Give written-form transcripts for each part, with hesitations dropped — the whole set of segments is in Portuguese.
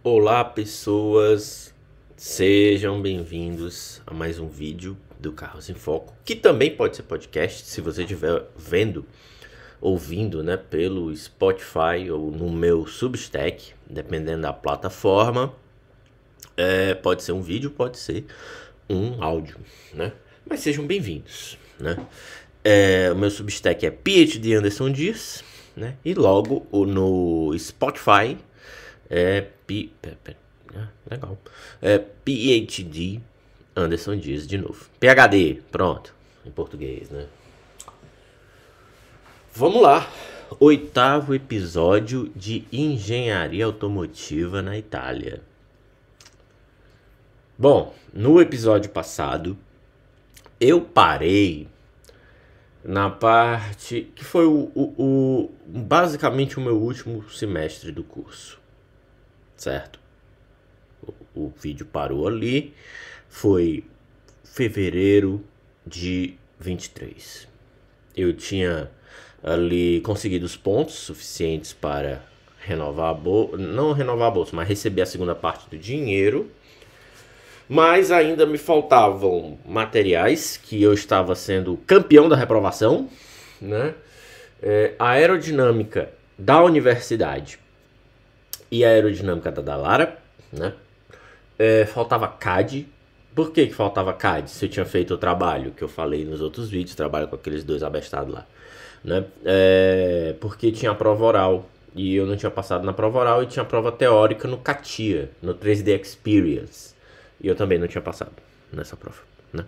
Olá, pessoas, sejam bem-vindos a mais um vídeo do Carros em Foco, que também pode ser podcast, se você estiver ouvindo, né, pelo Spotify ou no meu Substack, dependendo da plataforma. Pode ser um vídeo, pode ser um áudio, né? Mas sejam bem-vindos, né? O meu Substack é PhD Anderson Dias, né? E logo no Spotify legal. PhD Anderson Dias de novo. PhD, pronto. Em português, né? Vamos lá. 8º episódio de Engenharia Automotiva na Itália. Bom, no episódio passado, eu parei na parte que foi basicamente o meu último semestre do curso, certo? O vídeo parou ali, foi fevereiro de 23. Eu tinha ali conseguido os pontos suficientes para renovar a bolsa, não renovar a bolsa, mas receber a segunda parte do dinheiro. Mas ainda me faltavam materiais, que eu estava sendo campeão da reprovação, né? A aerodinâmica da universidade e a aerodinâmica da Dallara, né? Faltava CAD. Por que faltava CAD? Se eu tinha feito o trabalho que eu falei nos outros vídeos, trabalho com aqueles dois abestados lá, né? Porque tinha a prova oral e eu não tinha passado na prova oral, e tinha a prova teórica no CATIA, no 3D Experience. E eu também não tinha passado nessa prova, né?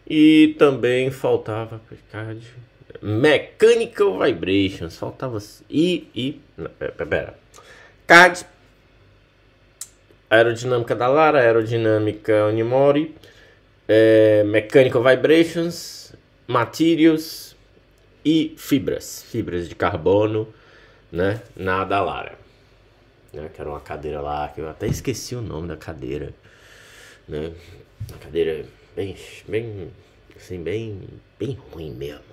E também faltava CAD, Mechanical Vibrations, faltava pera. CAD, aerodinâmica da Lara, aerodinâmica Unimori, Mechanical Vibrations, Materials e fibras de carbono, né, na da Lara, né, que era uma cadeira lá que eu até esqueci o nome da cadeira, né? Uma cadeira bem assim, bem ruim mesmo.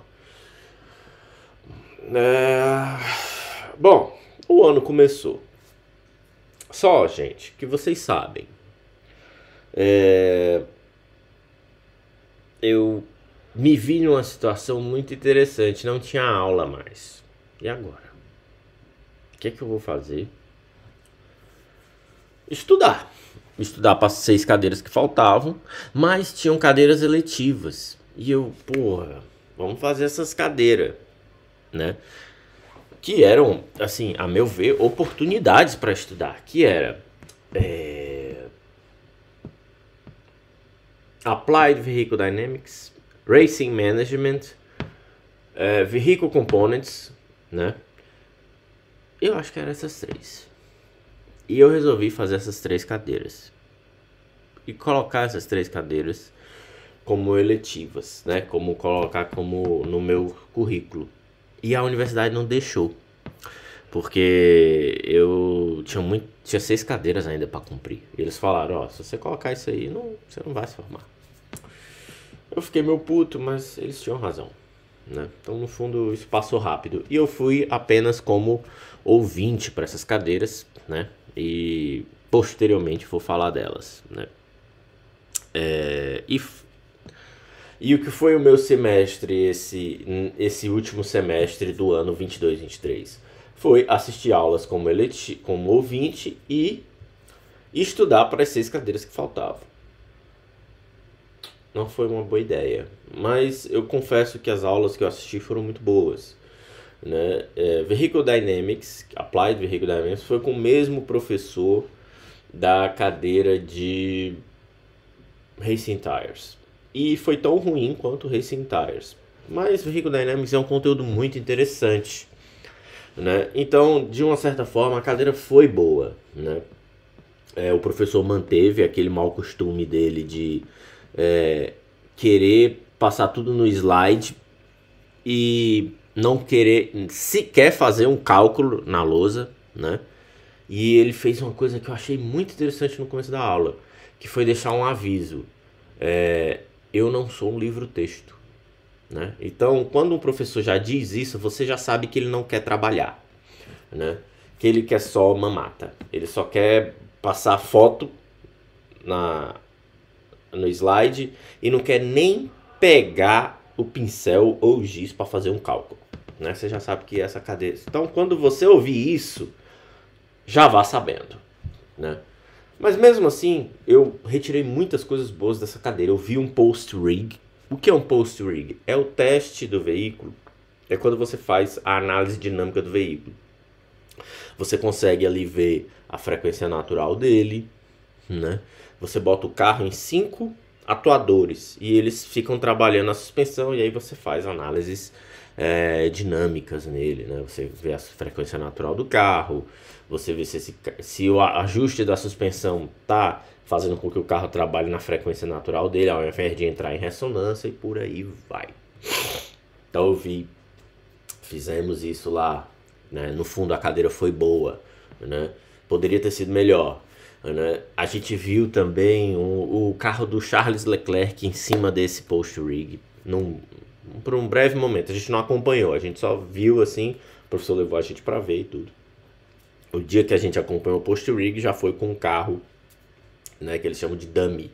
Bom, o ano começou. Só, gente, que vocês sabem, eu me vi numa situação muito interessante. Não tinha aula mais. E agora? O que é que eu vou fazer? Estudar para as 6 cadeiras que faltavam, mas tinham cadeiras eletivas. E eu, porra, vamos fazer essas cadeiras, né? Que eram, assim, a meu ver, oportunidades para estudar. Que era Applied Vehicle Dynamics, Racing Management, Vehicle Components, né? Eu acho que eram essas 3. E eu resolvi fazer essas 3 cadeiras. E colocar essas 3 cadeiras como eletivas, né? Como colocar como no meu currículo. E a universidade não deixou. Porque eu tinha 6 cadeiras ainda para cumprir. E eles falaram, se você colocar isso aí, você não vai se formar. Eu fiquei meio puto, mas eles tinham razão, né? Então, no fundo, isso passou rápido. E eu fui apenas como ouvinte para essas cadeiras, né? E posteriormente vou falar delas, né? E o que foi o meu semestre, esse último semestre do ano 22-23? Foi assistir aulas como ouvinte e estudar para as 6 cadeiras que faltavam. Não foi uma boa ideia, mas eu confesso que as aulas que eu assisti foram muito boas, né? Vehicle Dynamics, Applied Vehicle Dynamics, foi com o mesmo professor da cadeira de Racing Tires. E foi tão ruim quanto Racing Tires. Mas Vehicle Dynamics é um conteúdo muito interessante, né? Então, de uma certa forma, a cadeira foi boa, né? O professor manteve aquele mau costume dele de querer passar tudo no slide e não querer sequer fazer um cálculo na lousa, né? E ele fez uma coisa que eu achei muito interessante no começo da aula, que foi deixar um aviso. Eu não sou um livro-texto, né? Então, quando um professor já diz isso, você já sabe que ele não quer trabalhar, né? Que ele quer só mamata. Ele só quer passar foto no slide e não quer nem pegar o pincel ou o giz para fazer um cálculo, né? Você já sabe que essa cadeira... Então, quando você ouvir isso, já vá sabendo, né? Mas mesmo assim, eu retirei muitas coisas boas dessa cadeira. Eu vi um post-rig. O que é um post-rig? É o teste do veículo. É quando você faz a análise dinâmica do veículo. Você consegue ali ver a frequência natural dele, né? Você bota o carro em 5 atuadores e eles ficam trabalhando a suspensão e aí você faz análises dinâmicas nele, né? Você vê a frequência natural do carro, você vê se o ajuste da suspensão tá fazendo com que o carro trabalhe na frequência natural dele, ao invés de entrar em ressonância, e por aí vai. Então fizemos isso lá, né? No fundo a cadeira foi boa, né? Poderia ter sido melhor, né? A gente viu também o carro do Charles Leclerc em cima desse post-rig por um breve momento. A gente não acompanhou, a gente só viu assim, o professor levou a gente para ver e tudo. O dia que a gente acompanhou o post-rig já foi com um carro, né, que eles chamam de dummy,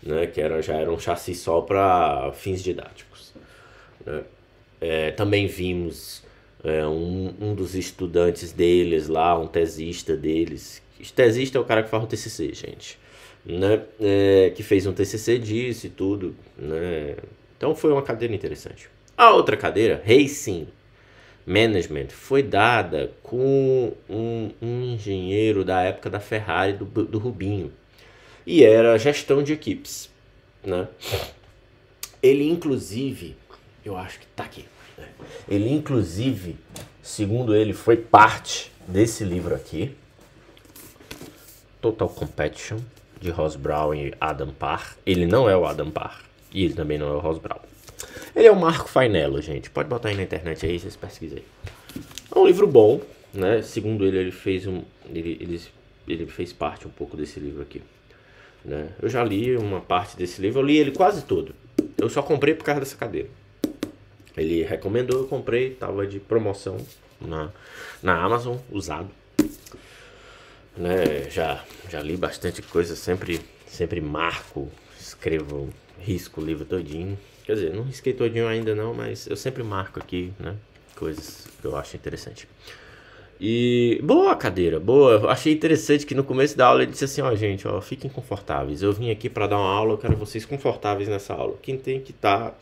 né, que já era um chassi só para fins didáticos, né? Também vimos um dos estudantes deles lá, um tesista deles. Tesista é o cara que faz um TCC, gente, né? Que fez um TCC disso e tudo, né? Então foi uma cadeira interessante. A outra cadeira, Racing Management, foi dada com um engenheiro da época da Ferrari, do Rubinho. E era gestão de equipes, né? Ele inclusive, eu acho que tá aqui, né? Ele inclusive, segundo ele, foi parte desse livro aqui, Total Competition, de Ross Brown e Adam Parr. Ele não é o Adam Parr e ele também não é o Ross Brown. Ele é o Marco Fainello, gente. Pode botar aí na internet aí, vocês pesquisem. É um livro bom, né? Segundo ele, ele fez parte um pouco desse livro aqui, né? Eu já li uma parte desse livro, eu li ele quase todo. Eu só comprei por causa dessa cadeira. Ele recomendou, eu comprei, tava de promoção na Amazon, usado, né? Já li bastante coisa, sempre marco, escrevo, risco o livro todinho. Quer dizer, não risquei todinho ainda não, mas eu sempre marco aqui, né, coisas que eu acho interessante. E boa cadeira, boa. Eu achei interessante que no começo da aula ele disse assim, ó, gente, ó, fiquem confortáveis. Eu vim aqui para dar uma aula, eu quero vocês confortáveis nessa aula. Quem tem que estar...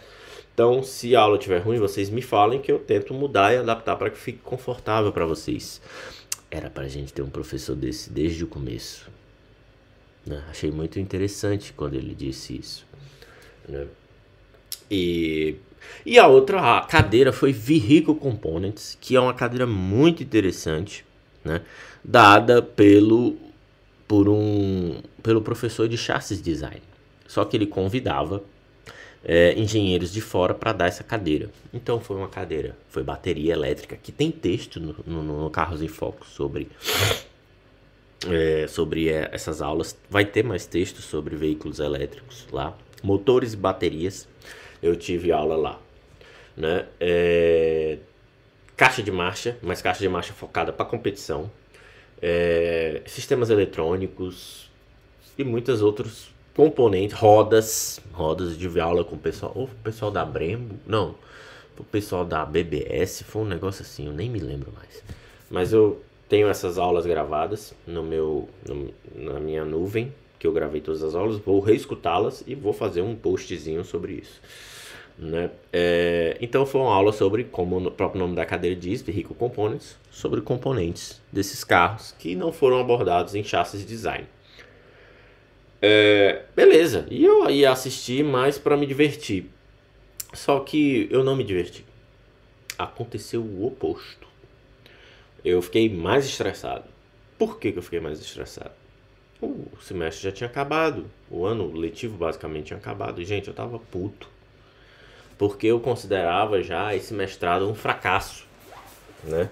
Então, se a aula estiver ruim, vocês me falem que eu tento mudar e adaptar para que fique confortável para vocês. Era pra gente ter um professor desse desde o começo, né? Achei muito interessante quando ele disse isso, né? E a outra cadeira foi Vehicle Components, que é uma cadeira muito interessante, né? Dada pelo professor de Chassis Design. Só que ele convidava engenheiros de fora para dar essa cadeira. Então foi uma cadeira, foi bateria elétrica, que tem texto no Carros em Foco sobre essas aulas. Vai ter mais texto sobre veículos elétricos lá, motores e baterias. Eu tive aula lá, né? Caixa de marcha, mas caixa de marcha focada para competição, sistemas eletrônicos e muitos outros componentes, rodas. Eu tive aula com o pessoal da Brembo, não, o pessoal da BBS, foi um negócio assim, eu nem me lembro mais. Mas eu tenho essas aulas gravadas na minha nuvem, que eu gravei todas as aulas, vou reescutá-las e vou fazer um postzinho sobre isso, né? Então foi uma aula sobre, como o próprio nome da cadeira diz, Vehicle Components, sobre componentes desses carros que não foram abordados em Chassis Design. Beleza, e eu ia assistir mais para me divertir, só que eu não me diverti. Aconteceu o oposto. Eu fiquei mais estressado. Por que eu fiquei mais estressado? O semestre já tinha acabado, o ano letivo basicamente tinha acabado. E, gente, eu tava puto, porque eu considerava já esse mestrado um fracasso, né?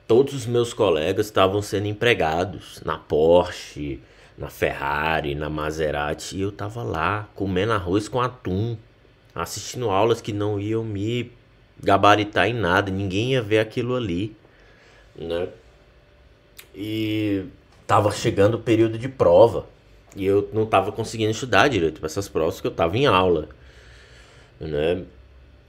Todos os meus colegas estavam sendo empregados na Porsche, na Ferrari, na Maserati, e eu tava lá comendo arroz com atum, assistindo aulas que não iam me gabaritar em nada, ninguém ia ver aquilo ali, né? E tava chegando o período de prova. E eu não tava conseguindo estudar direito para essas provas, porque eu tava em aula, né?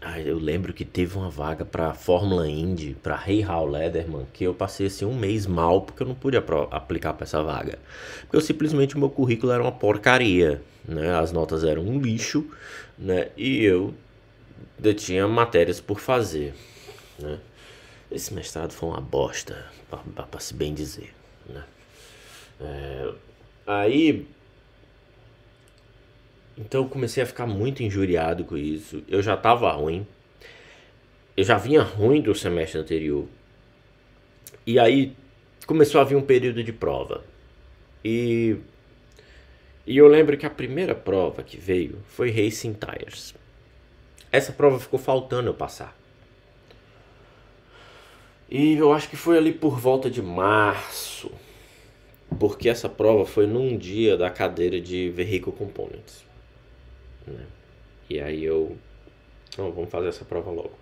Aí eu lembro que teve uma vaga pra Fórmula Indy, pra Rei Hal Lederman, que eu passei assim um mês mal, porque eu não pude aplicar pra essa vaga. Porque simplesmente o meu currículo era uma porcaria, né? As notas eram um lixo, né? E eu tinha matérias por fazer, né? Esse mestrado foi uma bosta, pra se bem dizer, né? Aí, então eu comecei a ficar muito injuriado com isso. Eu já tava ruim. Eu já vinha ruim do semestre anterior. E aí começou a vir um período de prova. E eu lembro que a primeira prova que veio foi Racing Tires. Essa prova ficou faltando eu passar. E eu acho que foi ali por volta de março. Porque essa prova foi num dia da cadeira de Vehicle Components, né? E aí não, vamos fazer essa prova logo.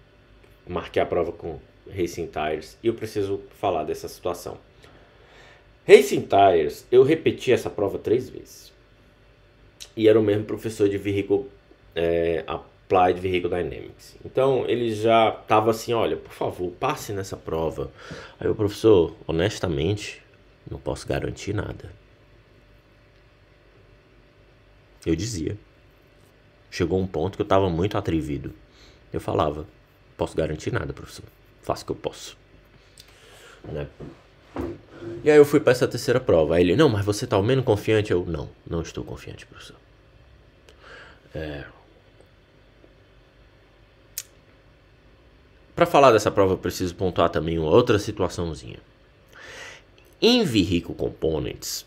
Marquei a prova com Racing Tires e eu preciso falar dessa situação. Racing Tires, eu repeti essa prova 3 vezes. E era o mesmo professor de Vehicle, Applied Vehicle Dynamics. Então ele já tava assim, olha, por favor, passe nessa prova. Aí o professor, honestamente, não posso garantir nada. Eu dizia. Chegou um ponto que eu tava muito atrevido. Eu falava, posso garantir nada, professor. Faço o que eu posso, né? E aí eu fui para essa terceira prova. Aí ele, não, mas você tá ao menos confiante? Eu, não estou confiante, professor. Para falar dessa prova, eu preciso pontuar também uma outra situaçãozinha. Em Vehicle Components,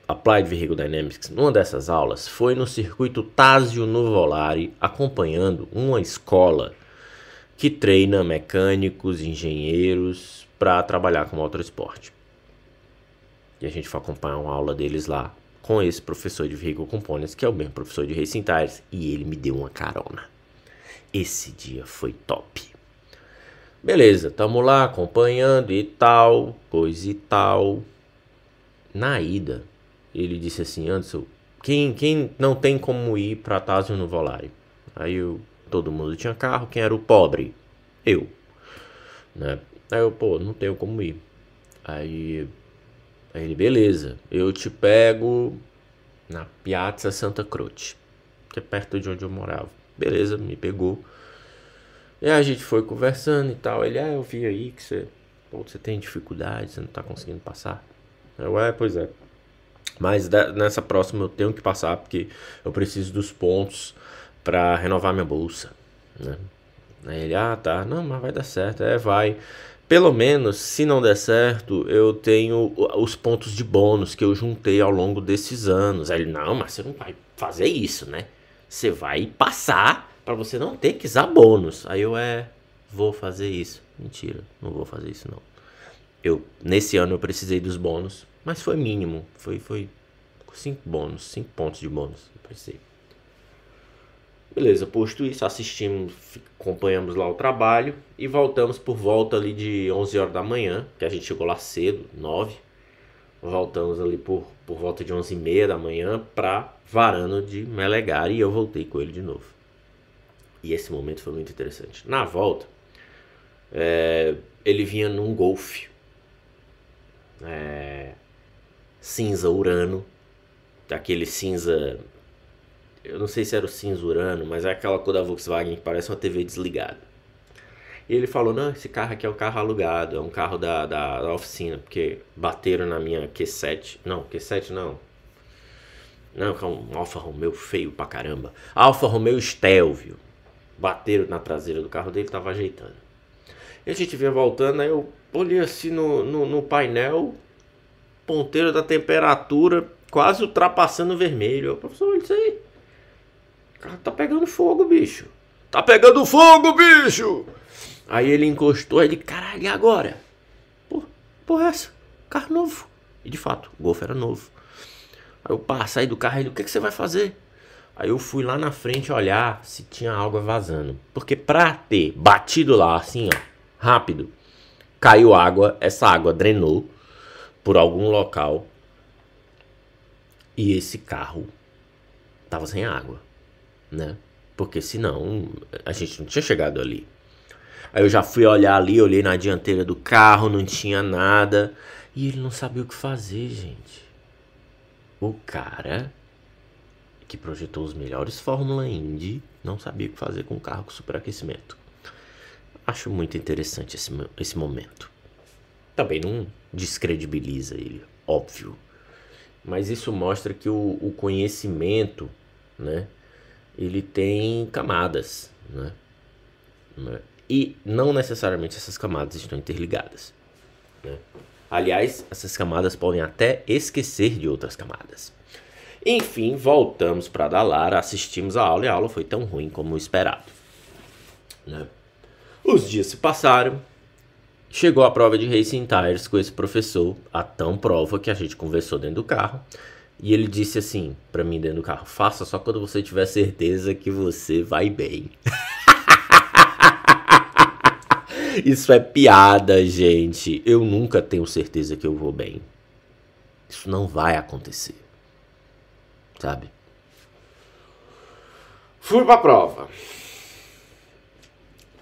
Applied Vehicle Dynamics, numa dessas aulas, foi no circuito Tasio Nuvolari, acompanhando uma escola que treina mecânicos, engenheiros para trabalhar com motorsport. E a gente foi acompanhar uma aula deles lá com esse professor de Vehicle Components, que é o mesmo professor de Racing Tires, e ele me deu uma carona. Esse dia foi top. Beleza, tamo lá acompanhando e tal, coisa e tal. Na ida, ele disse assim, Anderson, quem não tem como ir pra Tasio Nuvolari? Aí todo mundo tinha carro, quem era o pobre? Eu, né? Aí eu, não tenho como ir. Aí ele, beleza, eu te pego na Piazza Santa Croce, que é perto de onde eu morava. Beleza, me pegou. E aí a gente foi conversando e tal. Ele, eu vi aí que você tem dificuldade, você não tá conseguindo passar. Eu, pois é. Mas nessa próxima eu tenho que passar, porque eu preciso dos pontos pra renovar minha bolsa, né? Aí ele, tá, não, mas vai dar certo, vai. Pelo menos, se não der certo, eu tenho os pontos de bônus que eu juntei ao longo desses anos. Aí ele, não, mas você não vai fazer isso, né? Você vai passar pra você não ter que usar bônus. Aí eu, vou fazer isso. Mentira, não vou fazer isso não. Nesse ano eu precisei dos bônus, mas foi mínimo. Foi 5 bônus, 5 pontos de bônus. Eu precisei. Beleza, posto isso, assistimos, acompanhamos lá o trabalho e voltamos por volta ali de 11 horas da manhã, que a gente chegou lá cedo, 9. Voltamos ali por volta de 11h30 da manhã pra Varano de Melegari e eu voltei com ele de novo. E esse momento foi muito interessante. Na volta, ele vinha num Golf cinza Urano, aquele cinza... Eu não sei se era o cinza Urano, mas é aquela cor da Volkswagen que parece uma TV desligada. E ele falou, não, esse carro aqui é um carro alugado, é um carro da oficina, porque bateram na minha Q7. Não, Q7 não. Não, é um Alfa Romeo feio pra caramba. Alfa Romeo Stelvio. Bateram na traseira do carro dele, tava ajeitando. E a gente vinha voltando, aí eu olhei assim no painel, ponteiro da temperatura, quase ultrapassando o vermelho. O professor, olha isso aí. O carro tá pegando fogo, bicho. Tá pegando fogo, bicho! Aí ele encostou, ele, caralho, e agora? Porra, essa? Carro novo. E de fato, o Golf era novo. Aí eu saí do carro, ele, o que você vai fazer? Aí eu fui lá na frente olhar se tinha água vazando. Porque pra ter batido lá, assim, ó, rápido, caiu água, essa água drenou, por algum local e esse carro tava sem água, né? Porque senão a gente não tinha chegado ali. Aí eu já fui olhar ali, olhei na dianteira do carro, não tinha nada. E ele não sabia o que fazer, gente. O cara que projetou os melhores Fórmula Indy não sabia o que fazer com um carro com superaquecimento. Acho muito interessante esse momento. Também não descredibiliza ele, óbvio. Mas isso mostra que o conhecimento, né, ele tem camadas, né? E não necessariamente essas camadas estão interligadas, né? Aliás, essas camadas podem até esquecer de outras camadas. Enfim, voltamos para Dallara, assistimos a aula e a aula foi tão ruim como esperado, né? Os dias se passaram, chegou a prova de Racing Tires com esse professor, a tão prova que a gente conversou dentro do carro. E ele disse assim pra mim dentro do carro: faça só quando você tiver certeza que você vai bem. Isso é piada, gente. Eu nunca tenho certeza que eu vou bem. Isso não vai acontecer, sabe? Fui pra prova.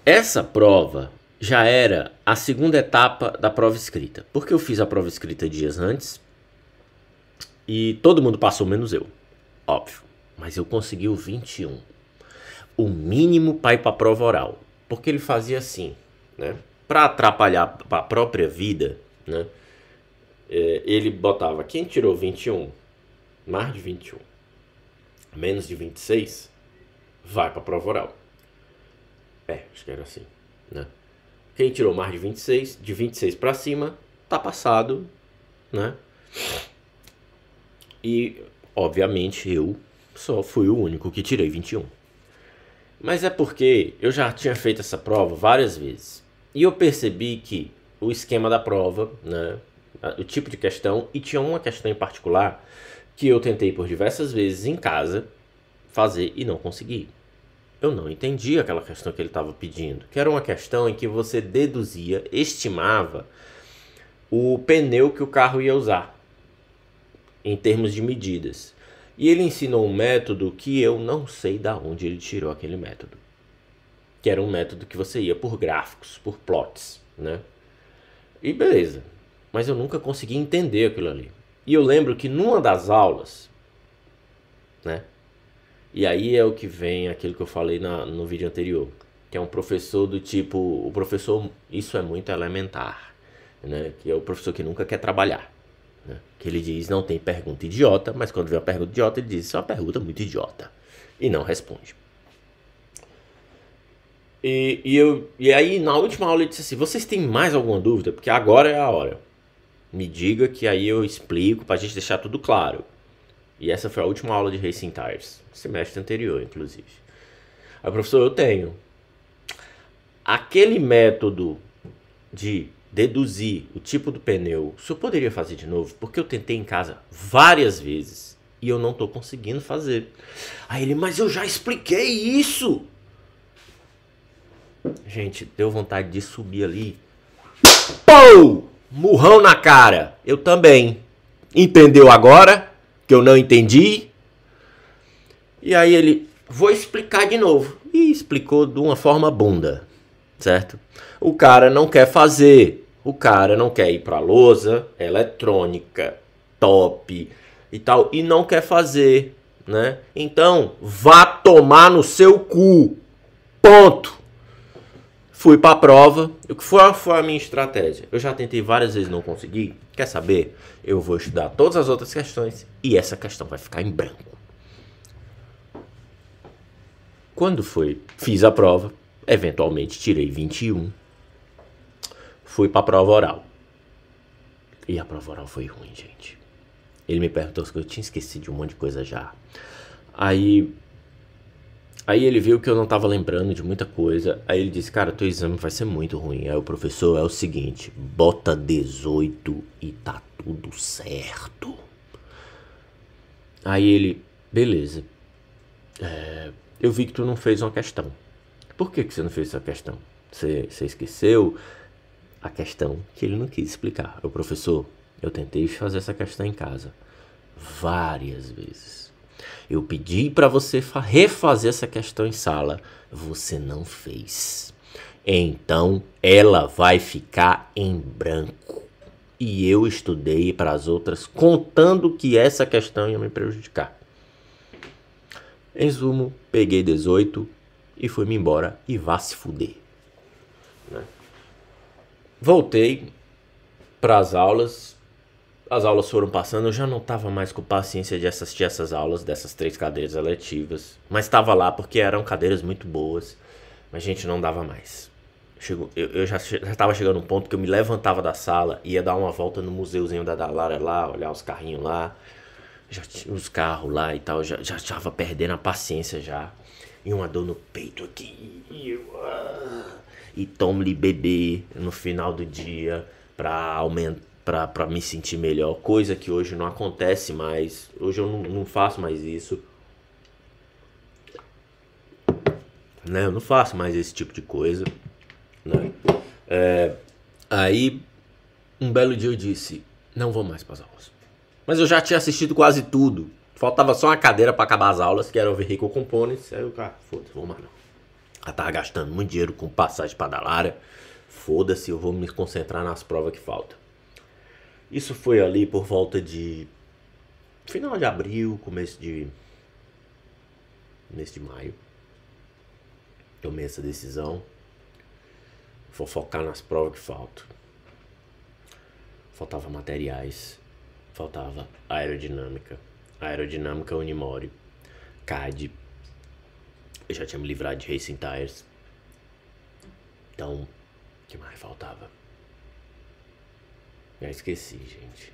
Essa prova já era a segunda etapa da prova escrita. Porque eu fiz a prova escrita dias antes e todo mundo passou, menos eu. Óbvio. Mas eu consegui o 21. O mínimo para ir para a prova oral. Porque ele fazia assim, né? Para atrapalhar a própria vida, né? Ele botava quem tirou 21, mais de 21, menos de 26, vai para a prova oral. Acho que era assim, né? Quem tirou mais de 26 para cima, tá passado, né? E, obviamente, eu só fui o único que tirei 21. Mas é porque eu já tinha feito essa prova várias vezes. E eu percebi que o esquema da prova, né, o tipo de questão, e tinha uma questão em particular que eu tentei por diversas vezes em casa fazer e não consegui. Eu não entendi aquela questão que ele estava pedindo, que era uma questão em que você deduzia, estimava o pneu que o carro ia usar, em termos de medidas. E ele ensinou um método que eu não sei de onde ele tirou aquele método. Que era um método que você ia por gráficos, por plots, né? E beleza. Mas eu nunca consegui entender aquilo ali. E eu lembro que numa das aulas, né? E aí é o que vem aquilo que eu falei no vídeo anterior. Que é um professor do tipo... O professor, isso é muito elementar, né? Que é o professor que nunca quer trabalhar. Que ele diz, não tem pergunta idiota, mas quando vem uma pergunta idiota, ele diz, isso é uma pergunta muito idiota. E não responde. E aí, na última aula, ele disse assim, vocês têm mais alguma dúvida? Porque agora é a hora. Me diga que aí eu explico pra gente deixar tudo claro. E essa foi a última aula de Racing Tires. Semestre anterior, inclusive. Aí, professor, eu tenho. Aquele método de deduzir o tipo do pneu, o senhor poderia fazer de novo? Porque eu tentei em casa várias vezes e eu não tô conseguindo fazer. Aí ele, mas eu já expliquei isso! Gente, deu vontade de subir ali. Pou! Murrão na cara. Eu também. Entendeu agora? Que eu não entendi? E aí ele, vou explicar de novo. E explicou de uma forma bunda, certo? O cara não quer fazer. O cara não quer ir pra lousa eletrônica, top e tal. E não quer fazer, né? Então, vá tomar no seu cu. Ponto. Fui pra prova. O que foi a minha estratégia? Eu já tentei várias vezes e não consegui. Quer saber? Eu vou estudar todas as outras questões e essa questão vai ficar em branco. Quando foi? Fiz a prova. Eventualmente tirei 21. Fui pra prova oral. E a prova oral foi ruim, gente. Ele me perguntou se eu tinha esquecido de um monte de coisa já. Aí ele viu que eu não tava lembrando de muita coisa. Aí ele disse, cara, teu exame vai ser muito ruim. Aí o professor, é o seguinte, bota 18 e tá tudo certo. Aí ele, beleza. Eu vi que tu não fez uma questão. Por que você não fez essa questão? Você esqueceu a questão que ele não quis explicar. O professor, Eu tentei fazer essa questão em casa várias vezes. Eu pedi para você refazer essa questão em sala. Você não fez. Então ela vai ficar em branco. E eu estudei para as outras contando que essa questão ia me prejudicar. Em resumo, peguei 18 e fui-me embora e vá se fuder. Né? Voltei para as aulas. As aulas foram passando, eu já não estava mais com paciência de assistir essas aulas dessas 3 cadeiras eletivas. Mas estava lá porque eram cadeiras muito boas. Mas, gente, não dava mais. Eu já estava chegando a um ponto que eu me levantava da sala, ia dar uma volta no museuzinho da Dallara lá, olhar os carrinhos lá. Já tinha os carros lá e tal, já estava perdendo a paciência já. E uma dor no peito aqui. E tomo-lhe bebê no final do dia pra aumentar. Pra me sentir melhor, coisa que hoje não acontece mais. Hoje eu não faço mais isso, né? Eu não faço mais esse tipo de coisa, né? Aí um belo dia eu disse, não vou mais para as aulas. Mas eu já tinha assistido quase tudo, faltava só uma cadeira para acabar as aulas, que era o Vehicle Components. Aí eu, foda-se, vou mais não. Eu tava gastando muito dinheiro com passagem para Dallara. Foda-se, eu vou me concentrar nas provas que faltam. Isso foi ali por volta de final de abril, começo de maio. Tomei essa decisão. Vou focar nas provas que faltam. Faltava materiais, faltava aerodinâmica Unimori, CAD. Eu já tinha me livrado de Racing Tires. Então, o que mais faltava? Já esqueci, gente.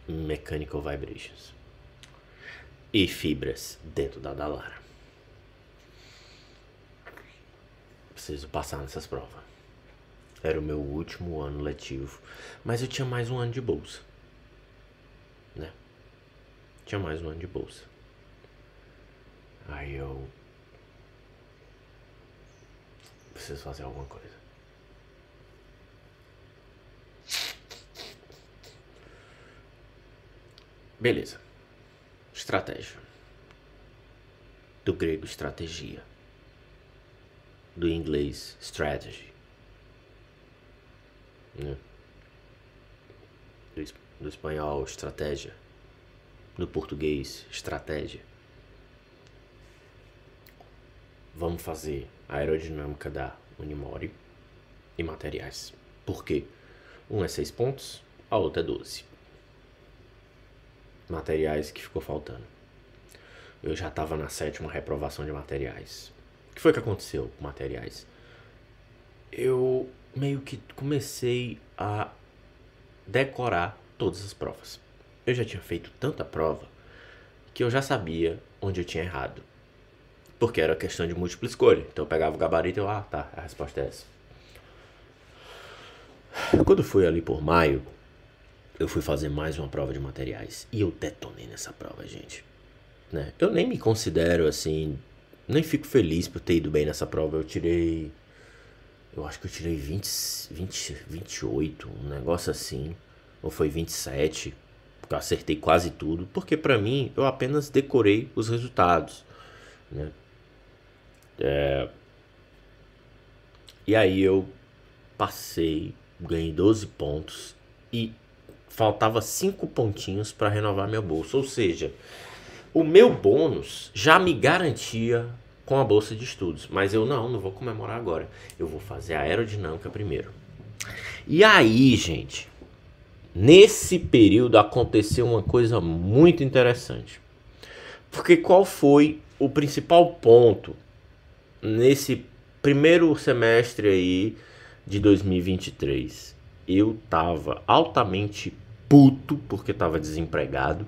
Mechanical Vibrations. E fibras dentro da Dallara. Preciso passar nessas provas. Era o meu último ano letivo. Mas eu tinha mais um ano de bolsa. Né? Tinha mais um ano de bolsa. Aí eu... preciso fazer alguma coisa. Beleza. Estratégia. Do grego, estratégia. Do inglês, strategy. Né? Do espanhol, estratégia. Do português, estratégia. Vamos fazer a aerodinâmica da Unimori e materiais. Por quê? Um é 6 pontos, a outra é 12. Materiais que ficou faltando. Eu já estava na 7ª reprovação de materiais. O que foi que aconteceu com materiais? Eu meio que comecei a decorar todas as provas. Eu já tinha feito tanta prova que eu já sabia onde eu tinha errado. Porque era questão de múltipla escolha. Então eu pegava o gabarito e eu, tá, a resposta é essa. Quando fui ali por maio, eu fui fazer mais uma prova de materiais. E eu detonei nessa prova, gente. Né? Eu nem me considero assim... nem fico feliz por ter ido bem nessa prova. Eu acho que eu tirei 28, um negócio assim. Ou foi 27. Porque eu acertei quase tudo. Porque pra mim, eu apenas decorei os resultados. Né? E aí eu passei, ganhei 12 pontos. E faltava 5 pontinhos para renovar meu bolso. Ou seja, o meu bônus já me garantia com a bolsa de estudos. Mas eu não vou comemorar agora. Eu vou fazer a aerodinâmica primeiro. E aí, gente, nesse período aconteceu uma coisa muito interessante. Porque qual foi o principal ponto nesse primeiro semestre aí de 2023? Eu tava altamente puto porque tava desempregado,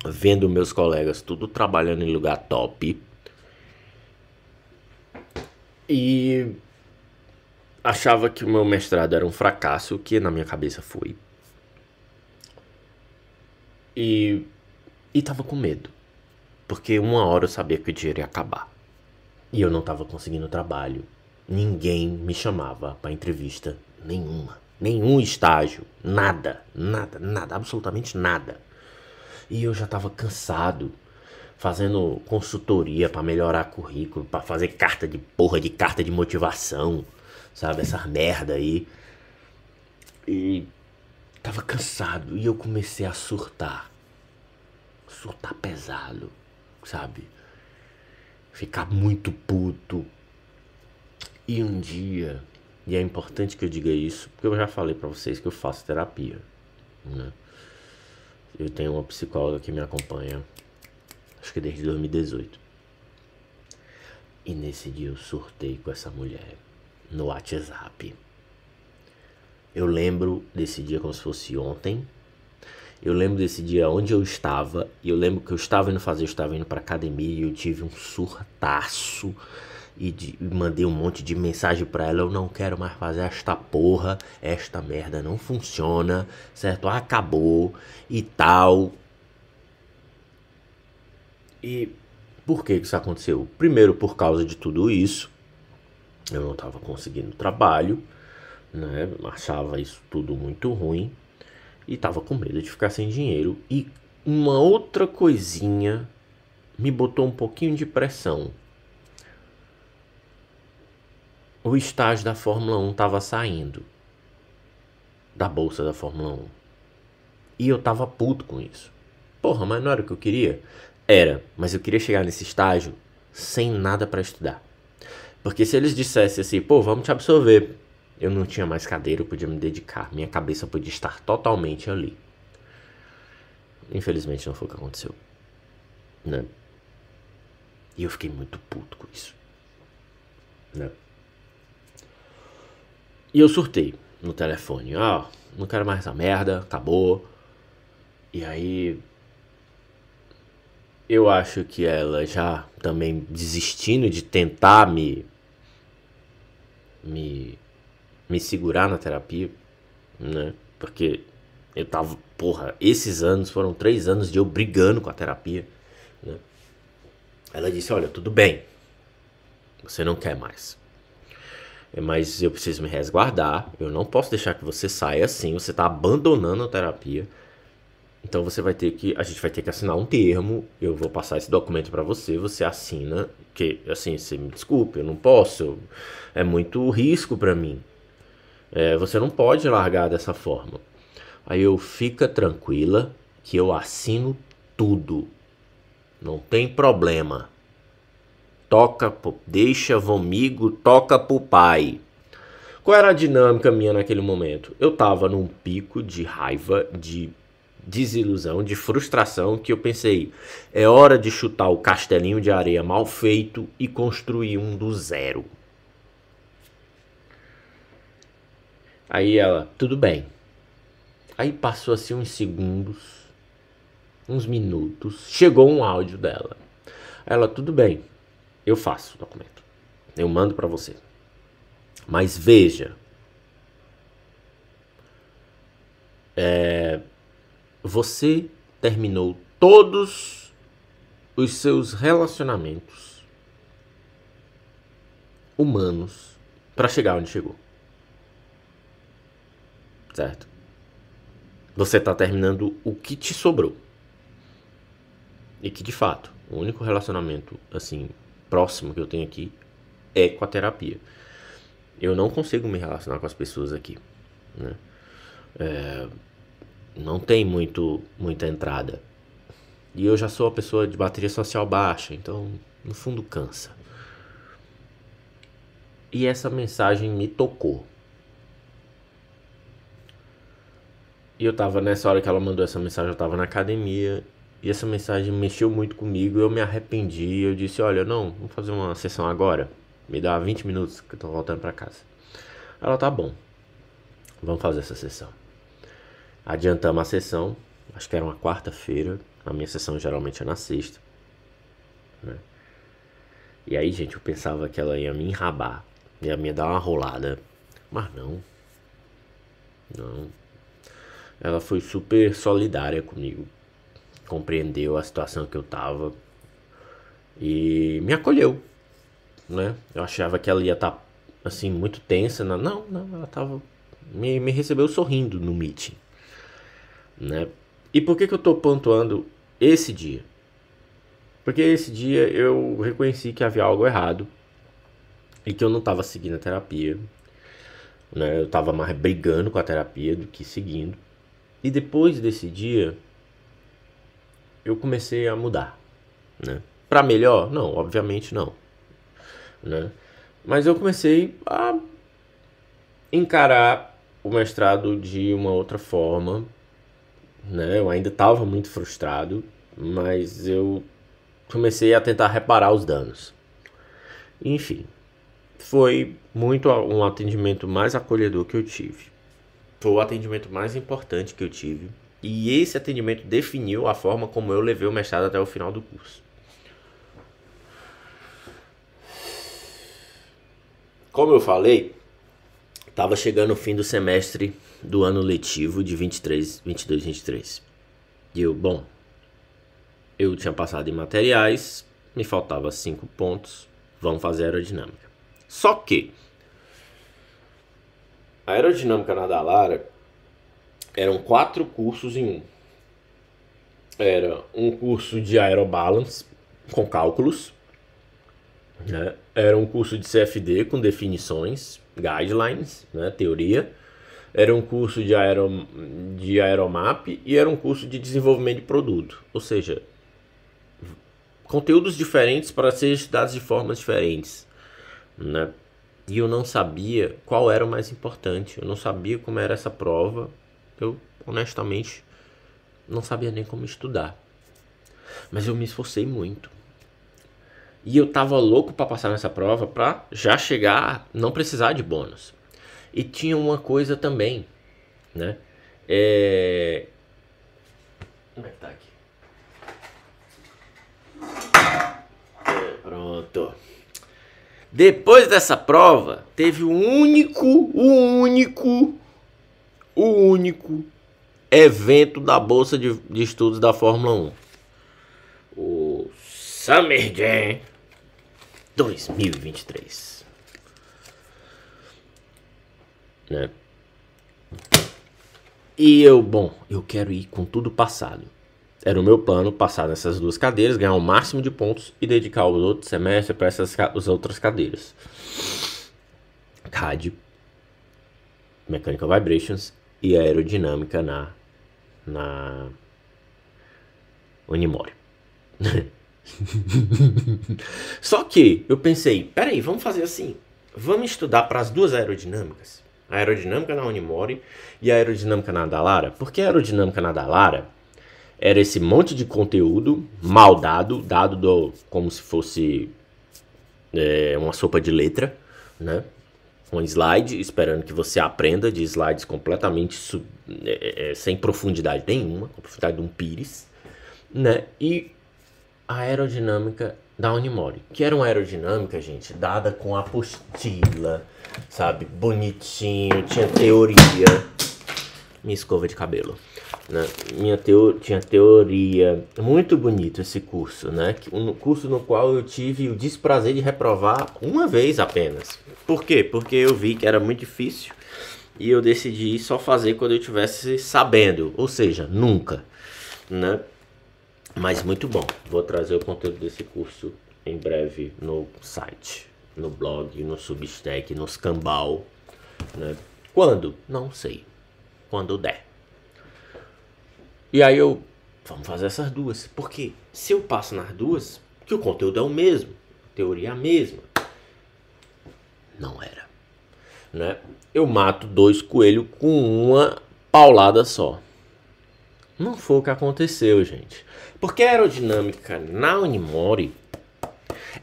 vendo meus colegas tudo trabalhando em lugar top, e achava que o meu mestrado era um fracasso, o que na minha cabeça foi. E tava com medo, porque uma hora eu sabia que o dinheiro ia acabar. E eu não tava conseguindo trabalho. Ninguém me chamava pra entrevista nenhuma. Nenhum estágio. Nada, nada, nada, absolutamente nada. E eu já tava cansado, fazendo consultoria pra melhorar currículo, pra fazer carta de motivação, sabe? Essa merda aí. E tava cansado e eu comecei a surtar. Surtar pesado, sabe? Ficar muito puto. E um dia, e é importante que eu diga isso, porque eu já falei pra vocês que eu faço terapia, né? Eu tenho uma psicóloga que me acompanha, acho que desde 2018. E nesse dia eu surtei com essa mulher no WhatsApp. Eu lembro desse dia como se fosse ontem. Eu lembro desse dia onde eu estava. E eu lembro que eu estava indo pra academia e eu tive um surtaço. E mandei um monte de mensagem pra ela. Eu não quero mais fazer esta porra. Esta merda não funciona. Certo? Acabou. E tal. E por que isso aconteceu? Primeiro por causa de tudo isso. Eu não estava conseguindo trabalho, né? Achava isso tudo muito ruim. E tava com medo de ficar sem dinheiro. E uma outra coisinha me botou um pouquinho de pressão. O estágio da Fórmula 1 tava saindo. Da bolsa da Fórmula 1. E eu tava puto com isso. Porra, mas não era o que eu queria? Era, mas eu queria chegar nesse estágio sem nada pra estudar. Porque se eles dissessem assim, pô, vamos te absorver, eu não tinha mais cadeira, eu podia me dedicar. Minha cabeça podia estar totalmente ali. Infelizmente não foi o que aconteceu, né? E eu fiquei muito puto com isso, né? E eu surtei no telefone. Não quero mais essa merda, acabou. E aí eu acho que ela já também desistindo de tentar me segurar na terapia, né? Porque eu tava, porra, esses anos foram 3 anos de eu brigando com a terapia, né? Ela disse, olha, tudo bem, você não quer mais, mas eu preciso me resguardar, eu não posso deixar que você saia assim, você tá abandonando a terapia. Então a gente vai ter que assinar um termo, eu vou passar esse documento pra você, você assina, que assim, você me desculpe, eu não posso, é muito risco pra mim. Você não pode largar dessa forma. Aí eu, fica tranquila que eu assino tudo. Não tem problema. Deixa vomigo, toca pro pai. Qual era a dinâmica minha naquele momento? Eu tava num pico de raiva, de desilusão, de frustração, que eu pensei, é hora de chutar o castelinho de areia mal feito e construir um do zero. Aí ela, tudo bem. Aí passou assim uns segundos, uns minutos, chegou um áudio dela. Ela, tudo bem, eu faço o documento, eu mando pra você. Mas veja, você terminou todos os seus relacionamentos humanos pra chegar onde chegou. Certo? Você tá terminando o que te sobrou. E que de fato, o único relacionamento assim próximo que eu tenho aqui é com a terapia. Eu não consigo me relacionar com as pessoas aqui, né? Não tem muita entrada. E eu já sou uma pessoa de bateria social baixa, então no fundo cansa. E essa mensagem me tocou. E eu tava, nessa hora que ela mandou essa mensagem, eu tava na academia. E essa mensagem mexeu muito comigo. Eu me arrependi. Eu disse, olha, não, vamos fazer uma sessão agora. Me dá 20 minutos que eu tô voltando pra casa. Ela, tá bom. Vamos fazer essa sessão. Adiantamos a sessão. Acho que era uma quarta-feira. A minha sessão geralmente é na sexta, né? E aí, gente, eu pensava que ela ia me enrabar. Ia me dar uma rolada. Mas não. Não. Ela foi super solidária comigo. Compreendeu a situação que eu tava. E me acolheu, né? Eu achava que ela ia estar, assim, muito tensa. Não, ela tava Me recebeu sorrindo no meeting, né? E por que eu tô pontuando esse dia? Porque esse dia eu reconheci que havia algo errado e que eu não estava seguindo a terapia, né? Eu estava mais brigando com a terapia do que seguindo. E depois desse dia, eu comecei a mudar, né? Para melhor? Não, obviamente não, né? Mas eu comecei a encarar o mestrado de uma outra forma, né? Eu ainda estava muito frustrado, mas eu comecei a tentar reparar os danos. Enfim, foi muito um atendimento mais acolhedor que eu tive. Foi o atendimento mais importante que eu tive. E esse atendimento definiu a forma como eu levei o mestrado até o final do curso. Como eu falei, estava chegando o fim do semestre do ano letivo de 22, 23. E eu tinha passado em materiais, me faltava 5 pontos, vamos fazer aerodinâmica. Só que a aerodinâmica na Dallara eram 4 cursos em um. Era um curso de aerobalance com cálculos, né? Era um curso de CFD com definições, guidelines, né? Teoria. Era um curso de aeromap e era um curso de desenvolvimento de produto. Ou seja, conteúdos diferentes para serem estudados de formas diferentes, né? E eu não sabia qual era o mais importante. Eu não sabia como era essa prova. Eu, honestamente, não sabia nem como estudar. Mas eu me esforcei muito. E eu tava louco para passar nessa prova para já chegar, não precisar de bônus. E tinha uma coisa também, né? Como é que tá aqui? Pronto. Depois dessa prova, teve o único evento da Bolsa de Estudos da Fórmula 1. O Summer Jam 2023. Né? E eu quero ir com tudo passado. Era o meu plano passar nessas 2 cadeiras, ganhar o máximo de pontos e dedicar os outros semestres para as outras cadeiras. CAD, Mechanical Vibrations e aerodinâmica na Unimore. Só que eu pensei, peraí, vamos fazer assim. Vamos estudar para as 2 aerodinâmicas. A aerodinâmica na Unimore e a aerodinâmica na Dallara. Porque a aerodinâmica na Dallara era esse monte de conteúdo mal dado como se fosse uma sopa de letra, né? Um slide, esperando que você aprenda de slides completamente sem profundidade nenhuma, com profundidade de um pires, né? E a aerodinâmica da Unimore, que era uma aerodinâmica, gente, dada com apostila, sabe? Bonitinho, tinha teoria. Minha escova de cabelo, né? Tinha teoria. Muito bonito esse curso, né? Um curso no qual eu tive o desprazer de reprovar uma vez apenas. Por quê? Porque eu vi que era muito difícil e eu decidi só fazer quando eu estivesse sabendo, ou seja, nunca, né? Mas muito bom. Vou trazer o conteúdo desse curso em breve no site, no blog, no Substack, no Scambau, né? Quando? Não sei. Quando der. E aí vamos fazer essas 2. Porque se eu passo nas 2, que o conteúdo é o mesmo, a teoria é a mesma. Não era, né? Eu mato 2 coelhos com uma paulada só. Não foi o que aconteceu, gente. Porque a aerodinâmica na Unimore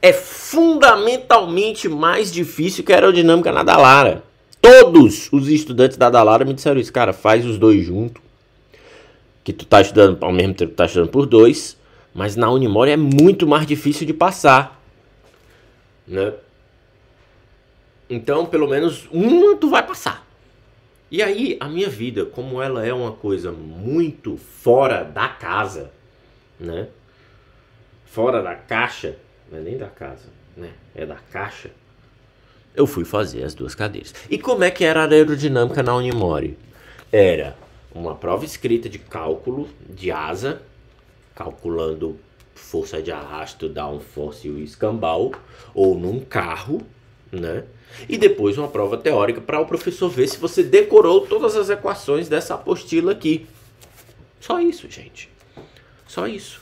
é fundamentalmente mais difícil que a aerodinâmica na Dallara. Todos os estudantes da Dallara me disseram isso. Cara, faz os 2 juntos. Que tu tá estudando ao mesmo tempo que tu tá estudando por 2. Mas na Unimore é muito mais difícil de passar, né? Então, pelo menos uma tu vai passar. E aí, a minha vida, como ela é uma coisa muito fora da casa, né? Fora da caixa, não é nem da casa, né? É da caixa. eu fui fazer as duas cadeiras. E como é que era a aerodinâmica na Unimore? Era uma prova escrita de cálculo de asa, calculando força de arrasto, downforce e o escambau, ou num carro, né? E depois uma prova teórica para o professor ver se você decorou todas as equações dessa apostila aqui. Só isso, gente. Só isso.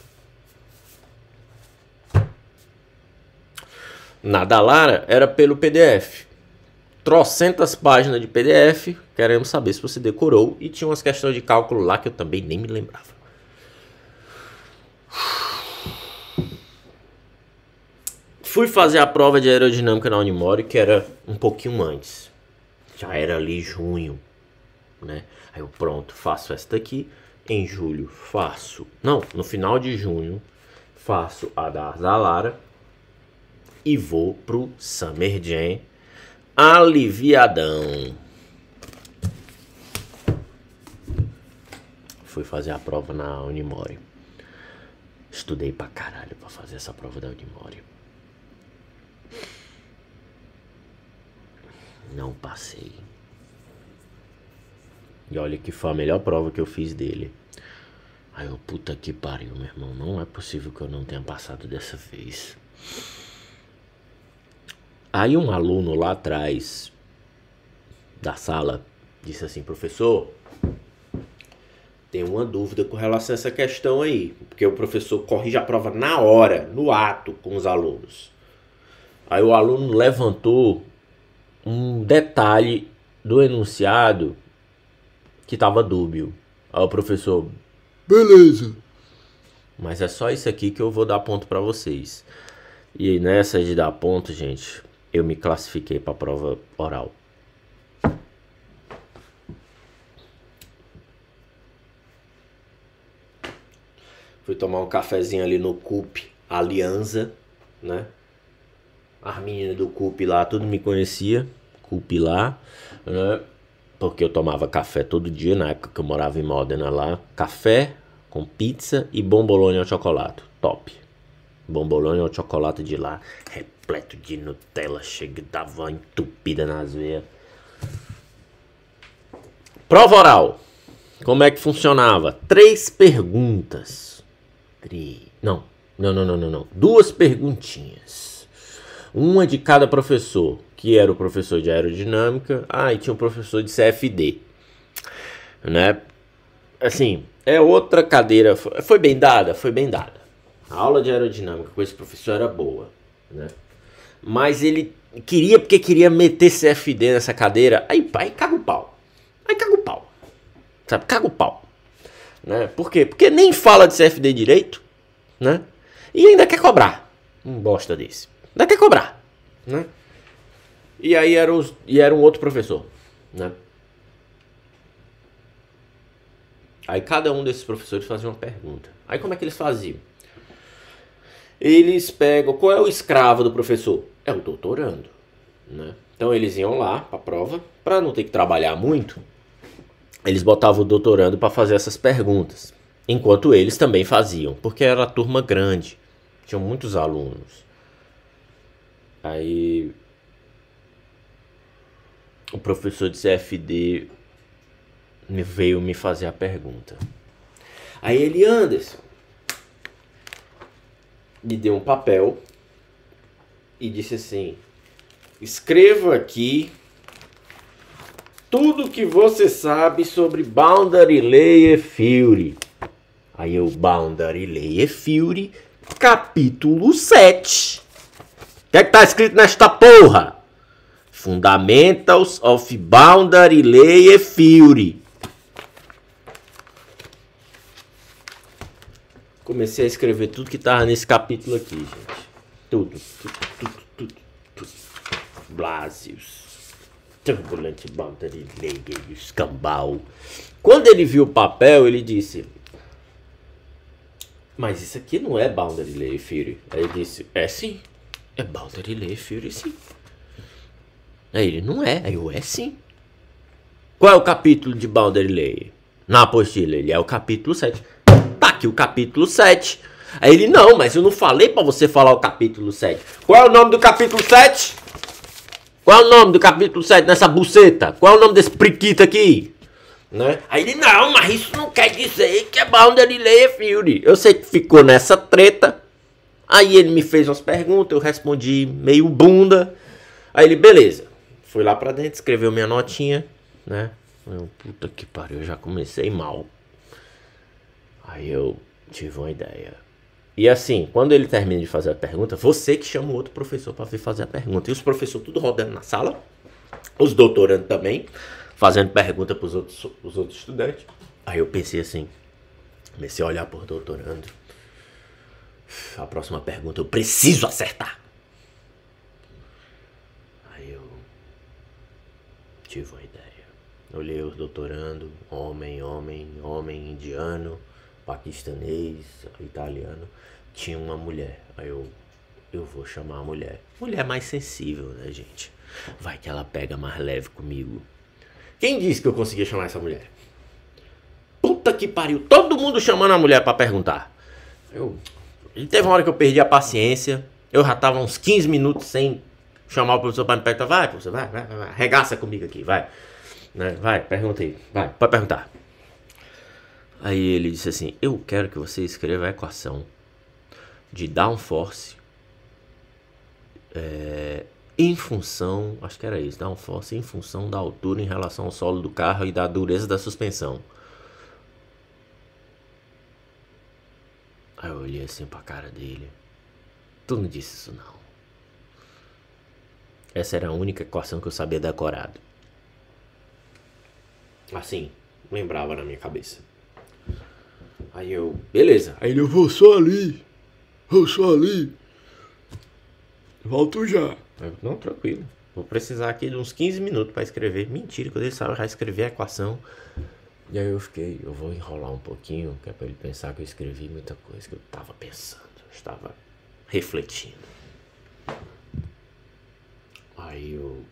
Na da Lara era pelo PDF. Trocentas páginas de PDF, queremos saber se você decorou. E tinha umas questões de cálculo lá que eu também nem me lembrava. Fui fazer a prova de aerodinâmica na Unimore, que era um pouquinho antes. Já era ali junho, né? Aí eu, pronto, faço esta aqui. Em julho faço... Não, no final de junho faço a da Lara. E vou pro Summer Jam aliviadão. Fui fazer a prova na Unimore. Estudei pra caralho pra fazer essa prova da Unimore. Não passei. E olha que foi a melhor prova que eu fiz dele. Aí eu, puta que pariu, meu irmão. Não é possível que eu não tenha passado dessa vez. Aí um aluno lá atrás da sala disse assim: professor, tem uma dúvida com relação a essa questão aí. Porque o professor corrige a prova na hora, no ato, com os alunos. Aí o aluno levantou um detalhe do enunciado que estava dúbio. Aí o professor: beleza. Mas é só isso aqui que eu vou dar ponto para vocês. E nessa de dar ponto, gente, eu me classifiquei para a prova oral. Fui tomar um cafezinho ali no CUP Aliança, né? As meninas do CUP lá, tudo me conhecia. CUP lá, né? Porque eu tomava café todo dia, na época que eu morava em Módena lá. Café com pizza e bombolone ao chocolate. Top. Bombolone ao chocolate de lá, repleto de Nutella, chega, dava uma entupida nas veias. Prova oral. Como é que funcionava? 3 perguntas. Não. 2 perguntinhas. Uma de cada professor, que era o professor de aerodinâmica. E tinha um professor de CFD, né? Assim, é outra cadeira. Foi bem dada? Foi bem dada. A aula de aerodinâmica com esse professor era boa, né? Mas ele queria, porque queria meter CFD nessa cadeira. Aí caga o pau. Sabe, caga o pau. Né? Por quê? Porque nem fala de CFD direito, né? E ainda quer cobrar. Um bosta desse. Ainda quer cobrar, né? E aí era um outro professor, né? Aí cada um desses professores fazia uma pergunta. Aí como é que eles faziam? Eles pegam... Qual é o escravo do professor? É o doutorando, né? Então eles iam lá pra prova, pra não ter que trabalhar muito. Eles botavam o doutorando para fazer essas perguntas, enquanto eles também faziam, porque era a turma grande, tinham muitos alunos. Aí o professor de CFD veio me fazer a pergunta. Aí ele, Anderson, me deu um papel e disse assim: escreva aqui tudo que você sabe sobre Boundary Layer Theory. Aí eu, Boundary Layer Theory, capítulo 7. O que é que tá escrito nesta porra? Fundamentals of Boundary Layer Theory. Comecei a escrever tudo que tava nesse capítulo aqui, gente. Tudo. Blasius. Turbulent Boundary Layer, escambau. Quando ele viu o papel, ele disse: mas isso aqui não é Boundary Layer Theory. Aí ele disse: é sim. É Boundary Layer Theory, sim. Aí ele: não é. Aí eu: é sim. Qual é o capítulo de Boundary Layer? Na apostila, ele é o capítulo 7. Tá aqui o capítulo 7. Aí ele: não, mas eu não falei pra você falar o capítulo 7. Qual é o nome do capítulo 7? Qual é o nome do capítulo 7 nessa buceta? Qual é o nome desse priquito aqui? Né? Aí ele, não, mas isso não quer dizer que é Boundary Layer Field. Eu sei que ficou nessa treta. Aí ele me fez umas perguntas, eu respondi meio bunda. Aí ele, beleza. Fui lá pra dentro, escreveu minha notinha, né? Eu, puta que pariu, eu já comecei mal. Aí eu tive uma ideia. E assim, quando ele termina de fazer a pergunta, você que chama o outro professor pra vir fazer a pergunta. E os professores tudo rodando na sala, os doutorandos também, fazendo pergunta pros outros estudantes. Aí eu pensei assim, comecei a olhar por doutorando. A próxima pergunta eu preciso acertar. Aí eu tive uma ideia. Olhei os doutorando, homem, indiano, paquistanês, italiano. Tinha uma mulher. Aí eu vou chamar a mulher. Mulher mais sensível, né, gente? Vai que ela pega mais leve comigo. Quem disse que eu conseguia chamar essa mulher? Puta que pariu. Todo mundo chamando a mulher pra perguntar. E teve uma hora que eu perdi a paciência. Eu já tava uns 15 minutos sem chamar o professor pra me perguntar. Vai, professor, vai. Regaça comigo aqui, vai. Né? Vai, pergunta aí. Vai, pode perguntar. Aí ele disse assim, eu quero que você escreva a equação de downforce em função, acho que era isso, downforce em função da altura em relação ao solo do carro e da dureza da suspensão. Aí eu olhei assim pra cara dele. Tu não disse isso não. Essa era a única equação que eu sabia decorado. Assim, lembrava na minha cabeça. Aí eu, beleza. Aí ele, eu vou só ali. Volto já. Eu, não, tranquilo. Vou precisar aqui de uns 15 minutos pra escrever. Mentira, quando ele saiu eu já escrevi a equação. E aí eu vou enrolar um pouquinho, que é pra ele pensar que eu escrevi muita coisa que eu tava pensando. Eu estava refletindo. Aí eu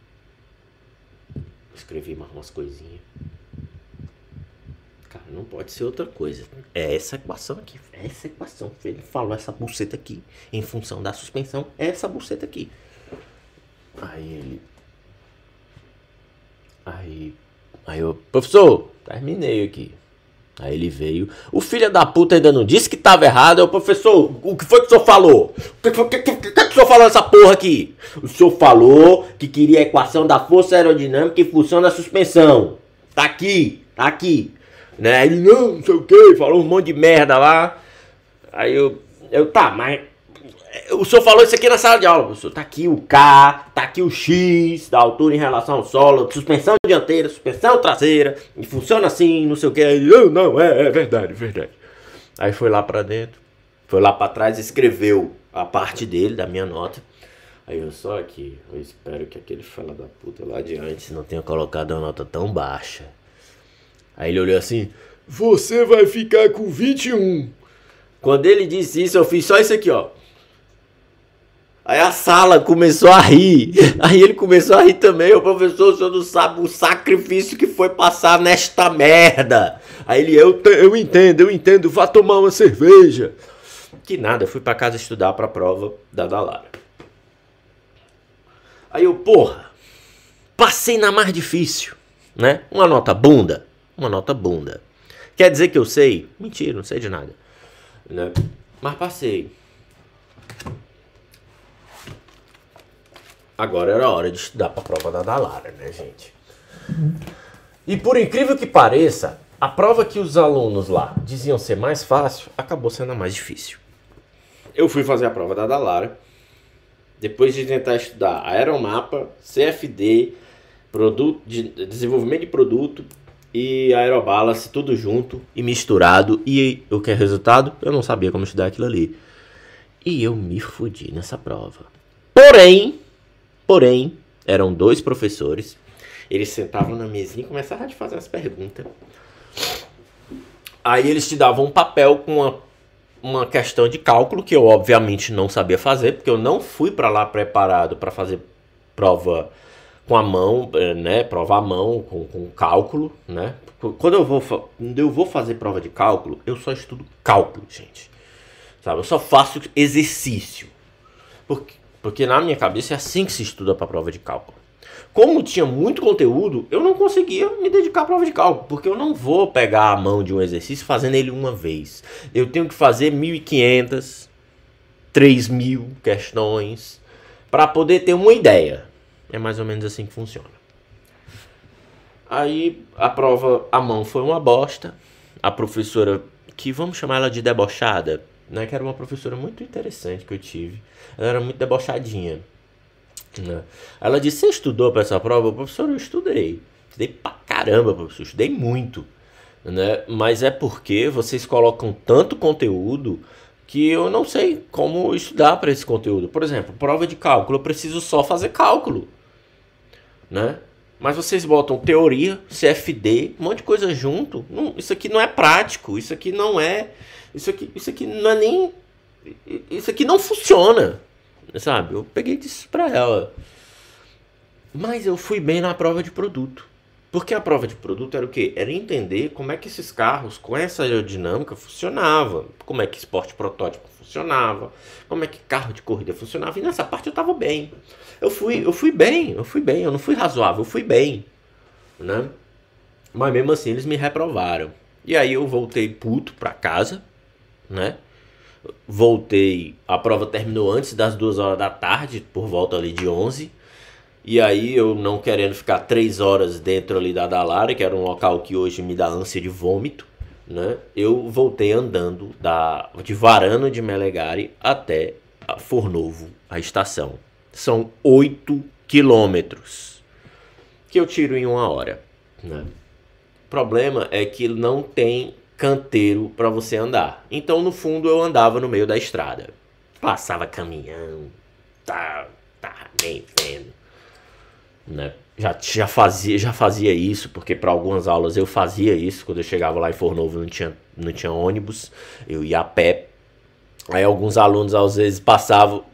escrevi mais umas coisinhas. Cara, não pode ser outra coisa. É essa equação aqui. É essa equação. Ele falou essa buceta aqui. Em função da suspensão, é essa buceta aqui. Aí eu, professor, terminei aqui. Aí ele veio. O filho da puta ainda não disse que tava errado. Eu, professor, o que foi que o senhor falou? O que o senhor falou nessa porra aqui? O senhor falou que queria a equação da força aerodinâmica em função da suspensão. Tá aqui. Né? Ele, não sei o que, falou um monte de merda lá. Aí tá, mas o senhor falou isso aqui na sala de aula, professor. Tá aqui o K, tá aqui o X, da altura em relação ao solo, suspensão dianteira, suspensão traseira, e funciona assim, não sei o que. Aí, não, é verdade. Aí foi lá pra dentro, foi lá pra trás, escreveu a parte dele, da minha nota. Aí eu só aqui, eu espero que aquele fela da puta lá adiante não tenha colocado uma nota tão baixa. Aí ele olhou assim, você vai ficar com 21. Quando ele disse isso, eu fiz só isso aqui, ó. Aí a sala começou a rir. Aí ele começou a rir também. O professor, o senhor não sabe o sacrifício que foi passar nesta merda. Aí ele, eu entendo, vá tomar uma cerveja. Que nada, eu fui pra casa estudar pra prova da Dallara. Aí eu, porra, passei na mais difícil, né? Uma nota bunda. Quer dizer que eu sei? Mentira, não sei de nada, né? Mas passei. Agora era hora de estudar pra prova da Dallara, né, gente? E por incrível que pareça, a prova que os alunos lá diziam ser mais fácil, acabou sendo a mais difícil. Eu fui fazer a prova da Dallara, depois de tentar estudar aeromapa, CFD, desenvolvimento de produto e aerobalance, tudo junto e misturado. E o que é resultado? Eu não sabia como estudar aquilo ali. E eu me fudi nessa prova. Porém, eram 2 professores. Eles sentavam na mesinha e começavam a te fazer as perguntas. Aí eles te davam um papel com uma questão de cálculo, que eu obviamente não sabia fazer, porque eu não fui para lá preparado para fazer prova com a mão, né? Prova à mão, com cálculo, né? Quando eu vou fazer prova de cálculo, eu só estudo cálculo, gente. Sabe? Eu só faço exercício. Porque na minha cabeça é assim que se estuda para prova de cálculo. Como tinha muito conteúdo, eu não conseguia me dedicar à prova de cálculo, porque eu não vou pegar a mão de um exercício fazendo ele uma vez. Eu tenho que fazer 1.500, 3.000 questões para poder ter uma ideia. É mais ou menos assim que funciona. Aí a prova à mão foi uma bosta. A professora, que vamos chamar ela de debochada, né, que era uma professora muito interessante que eu tive. Ela era muito debochadinha. Né? Ela disse: você estudou para essa prova? Professor, eu estudei. Estudei pra caramba, professor. Estudei muito. Né? Mas é porque vocês colocam tanto conteúdo que eu não sei como estudar para esse conteúdo. Por exemplo, prova de cálculo. Eu preciso só fazer cálculo. Né? Mas vocês botam teoria, CFD, um monte de coisa junto. Não, isso aqui não é prático. Isso aqui não é... Isso aqui não é nem... Isso aqui não funciona. Sabe? Eu peguei disso pra ela. Mas eu fui bem na prova de produto. Porque a prova de produto era o quê? Era entender como é que esses carros com essa aerodinâmica funcionavam. Como é que esporte protótipo funcionava. Como é que carro de corrida funcionava. E nessa parte eu tava bem. Eu fui bem. Eu não fui razoável, eu fui bem. Né? Mas mesmo assim eles me reprovaram. E aí eu voltei puto pra casa. Né? Voltei, a prova terminou antes das 2 horas da tarde, por volta ali de 11. E aí eu não querendo ficar 3 horas dentro ali da Dallara, que era um local que hoje me dá ânsia de vômito, né? Eu voltei andando de Varano de Melegari até Fornovo, a estação. São 8 quilômetros que eu tiro em 1 hora, né? O problema é que não tem canteiro para você andar. Então, no fundo, eu andava no meio da estrada. Passava caminhão, tá nem vendo. Né? Já fazia isso, porque para algumas aulas eu fazia isso. Quando eu chegava lá em Fornovo não tinha ônibus, eu ia a pé. Aí alguns alunos às vezes passavam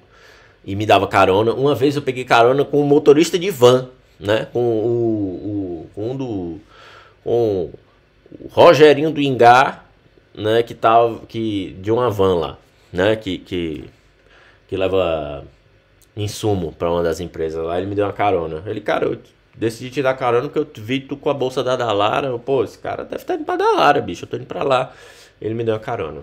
e me davam carona. Uma vez eu peguei carona com um motorista de van, né? Com o Rogerinho do Ingá, né, de uma van lá, né, que leva insumo para uma das empresas lá. Ele me deu uma carona. Ele, cara, eu decidi te dar carona porque eu vi tu com a bolsa da Dallara. Pô, esse cara deve estar indo pra Dallara, bicho, eu tô indo pra lá. Ele me deu uma carona.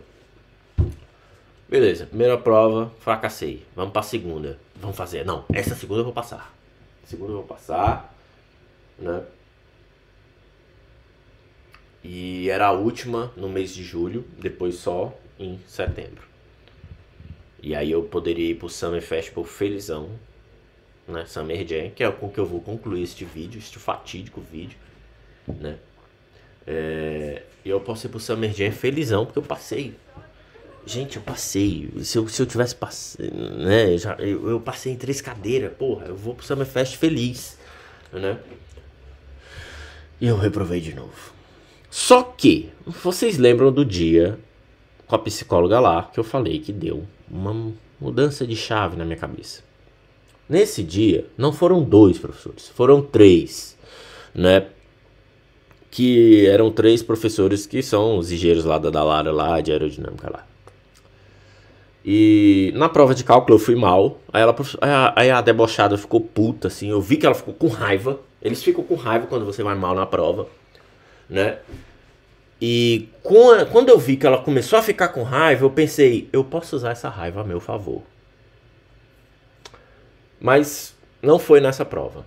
Beleza, primeira prova, fracassei. Vamos pra segunda. Vamos fazer. Não, essa segunda eu vou passar. Né? E era a última no mês de julho, depois só em setembro. E aí eu poderia ir pro Summer Festival felizão, né? Summer Jam, que é com que eu vou concluir este fatídico vídeo, né? E eu posso ir pro Summer Jam felizão, porque eu passei. Gente, eu passei. Se eu tivesse passado, né? Eu passei em 3 cadeiras, porra, eu vou pro Summer Fest feliz, né? E eu reprovei de novo. Só que, vocês lembram do dia com a psicóloga lá, que eu falei que deu uma mudança de chave na minha cabeça. Nesse dia, não foram 2 professores, foram 3, né? Que eram 3 professores que são os engenheiros lá da Dallara, lá de aerodinâmica lá. E na prova de cálculo eu fui mal. Aí a debochada ficou puta, assim. Eu vi que ela ficou com raiva. Eles ficam com raiva quando você vai mal na prova, né? E quando eu vi que ela começou a ficar com raiva, eu pensei, eu posso usar essa raiva a meu favor. Mas não foi nessa prova.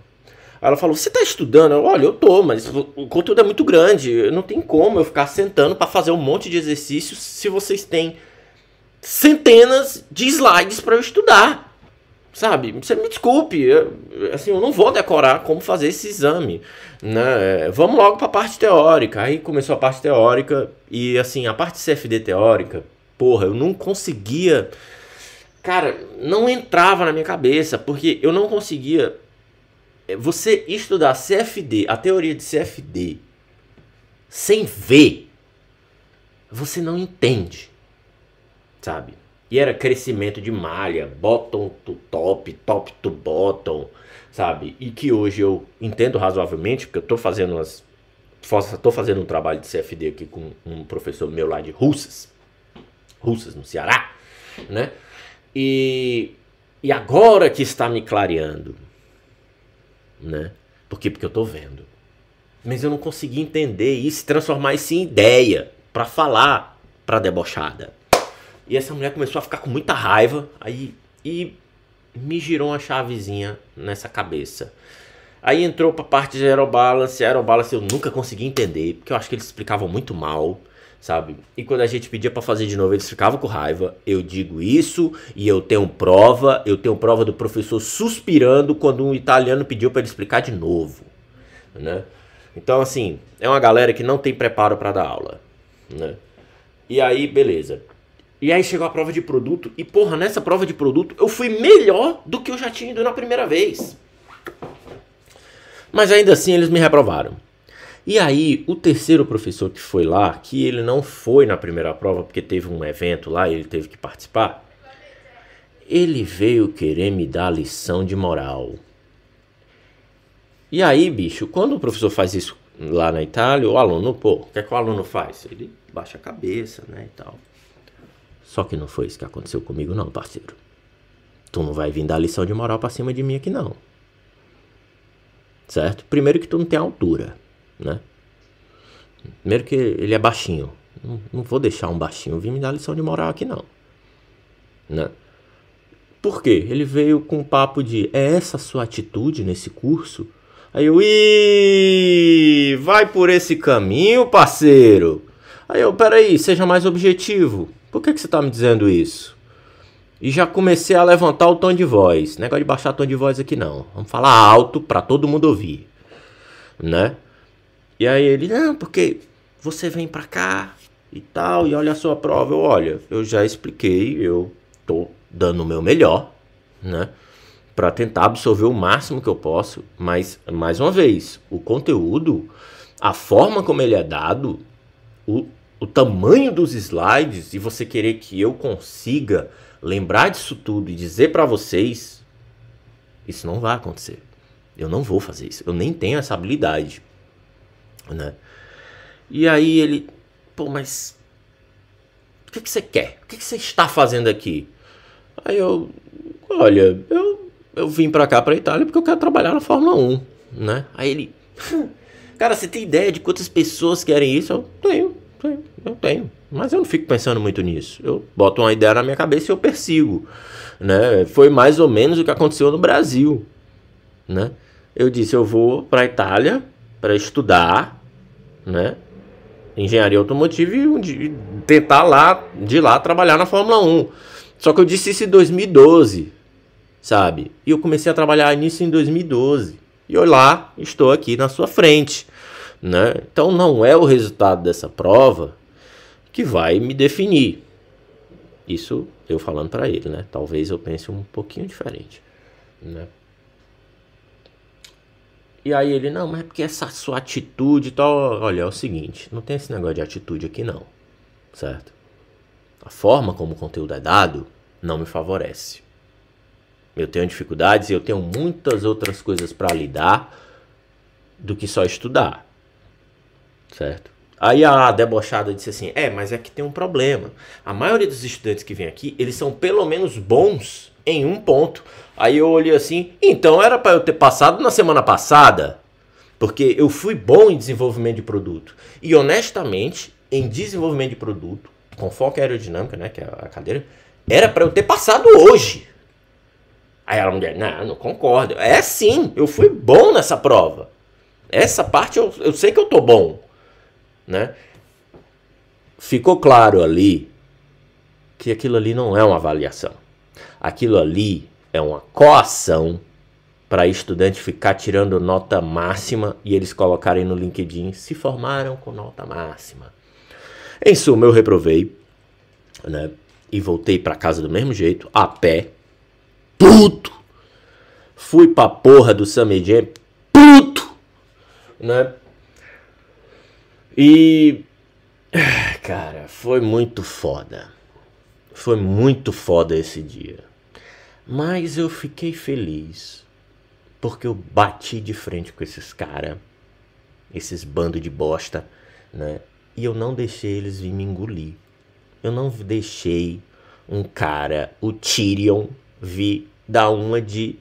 Ela falou, você tá estudando? Olha, eu tô, mas o conteúdo é muito grande. Não tem como eu ficar sentando pra fazer um monte de exercícios se vocês têm centenas de slides pra eu estudar. Sabe, você me desculpe, eu não vou decorar como fazer esse exame, né? Vamos logo para a parte teórica. Aí começou a parte teórica e assim, a parte CFD teórica, porra, eu não conseguia, cara, não entrava na minha cabeça, porque eu não conseguia. Você estudar CFD, a teoria de CFD, sem ver, você não entende, sabe? E era crescimento de malha, bottom to top, top to bottom, sabe? E que hoje eu entendo razoavelmente, porque eu tô fazendo um trabalho de CFD aqui com um professor meu lá de Russas no Ceará, né? E agora que está me clareando. né? Por quê? Porque eu tô vendo. Mas eu não consegui entender isso, transformar isso em ideia pra falar pra debochada. E essa mulher começou a ficar com muita raiva, aí e me girou uma chavezinha nessa cabeça. Aí entrou pra parte de Aerobalance. Aerobalance eu nunca consegui entender, porque eu acho que eles explicavam muito mal, sabe? E quando a gente pedia pra fazer de novo, eles ficavam com raiva. Eu digo isso e eu tenho prova do professor suspirando quando um italiano pediu pra ele explicar de novo, né? Então, assim, é uma galera que não tem preparo pra dar aula, né? E aí, beleza. E aí chegou a prova de produto e, porra, nessa prova de produto eu fui melhor do que eu já tinha ido na primeira vez. Mas ainda assim eles me reprovaram. E aí o terceiro professor que foi lá, que ele não foi na primeira prova porque teve um evento lá e ele teve que participar, ele veio querer me dar lição de moral. E aí, bicho, quando o professor faz isso lá na Itália, o aluno, pô, o que é que o aluno faz? Ele baixa a cabeça, né, e tal. Só que não foi isso que aconteceu comigo não, parceiro. Tu não vai vir dar lição de moral pra cima de mim aqui não. Certo? Primeiro que tu não tem altura, né? Primeiro que ele é baixinho. Não vou deixar um baixinho vir me dar lição de moral aqui não, né? Por quê? Ele veio com um papo de, é essa a sua atitude nesse curso? Aí eu, vai por esse caminho, parceiro? Aí eu, peraí, seja mais objetivo. Por que você tá me dizendo isso? E já comecei a levantar o tom de voz. Negócio de baixar o tom de voz aqui não. Vamos falar alto pra todo mundo ouvir, né? E aí ele, não, porque você vem pra cá e tal, e olha a sua prova. Eu, olha, eu já expliquei, eu tô dando o meu melhor, né? Pra tentar absorver o máximo que eu posso. Mas, mais uma vez, o conteúdo, a forma como ele é dado, o tamanho dos slides, e você querer que eu consiga lembrar disso tudo e dizer pra vocês, isso não vai acontecer. Eu não vou fazer isso. Eu nem tenho essa habilidade, né? E aí ele, pô, mas o que você quer? O que você está fazendo aqui? Aí eu, olha, eu vim pra cá, pra Itália, porque eu quero trabalhar na Fórmula 1, né? Aí ele, cara, você tem ideia de quantas pessoas querem isso? Eu tenho. Mas eu não fico pensando muito nisso. Eu boto uma ideia na minha cabeça e eu persigo, né? Foi mais ou menos o que aconteceu no Brasil, né? Eu disse, eu vou pra Itália para estudar, né? Engenharia automotiva e tentar de lá trabalhar na Fórmula 1. Só que eu disse isso em 2012, sabe? E eu comecei a trabalhar nisso em 2012. E eu lá estou aqui na sua frente, né? Então não é o resultado dessa prova que vai me definir. Isso eu falando para ele, né? Talvez eu pense um pouquinho diferente, né? E aí ele, não, mas é porque essa sua atitude e tal... Olha, é o seguinte, não tem esse negócio de atitude aqui não, certo? A forma como o conteúdo é dado não me favorece. Eu tenho dificuldades e eu tenho muitas outras coisas para lidar do que só estudar, certo? Aí a debochada disse assim, mas é que tem um problema. A maioria dos estudantes que vem aqui, eles são pelo menos bons em um ponto. Aí eu olhei assim, então era para eu ter passado na semana passada, porque eu fui bom em desenvolvimento de produto. E honestamente, em desenvolvimento de produto, com foco em aerodinâmica, né, que é a cadeira, era para eu ter passado hoje. Aí ela mulher, não concordo. É sim, eu fui bom nessa prova. Essa parte eu sei que eu tô bom, né? Ficou claro ali que aquilo ali não é uma avaliação. Aquilo ali é uma coação para estudante ficar tirando nota máxima e eles colocarem no LinkedIn, se formaram com nota máxima. Em suma, eu reprovei, né? E voltei para casa do mesmo jeito, a pé, puto. Fui pra porra do Summer Jam, puto, né? E, cara, foi muito foda. Foi muito foda esse dia. Mas eu fiquei feliz, porque eu bati de frente com esses caras, esses bandos de bosta, né? E eu não deixei eles vir me engolir. Eu não deixei um cara, o Tyrion, vir dar uma de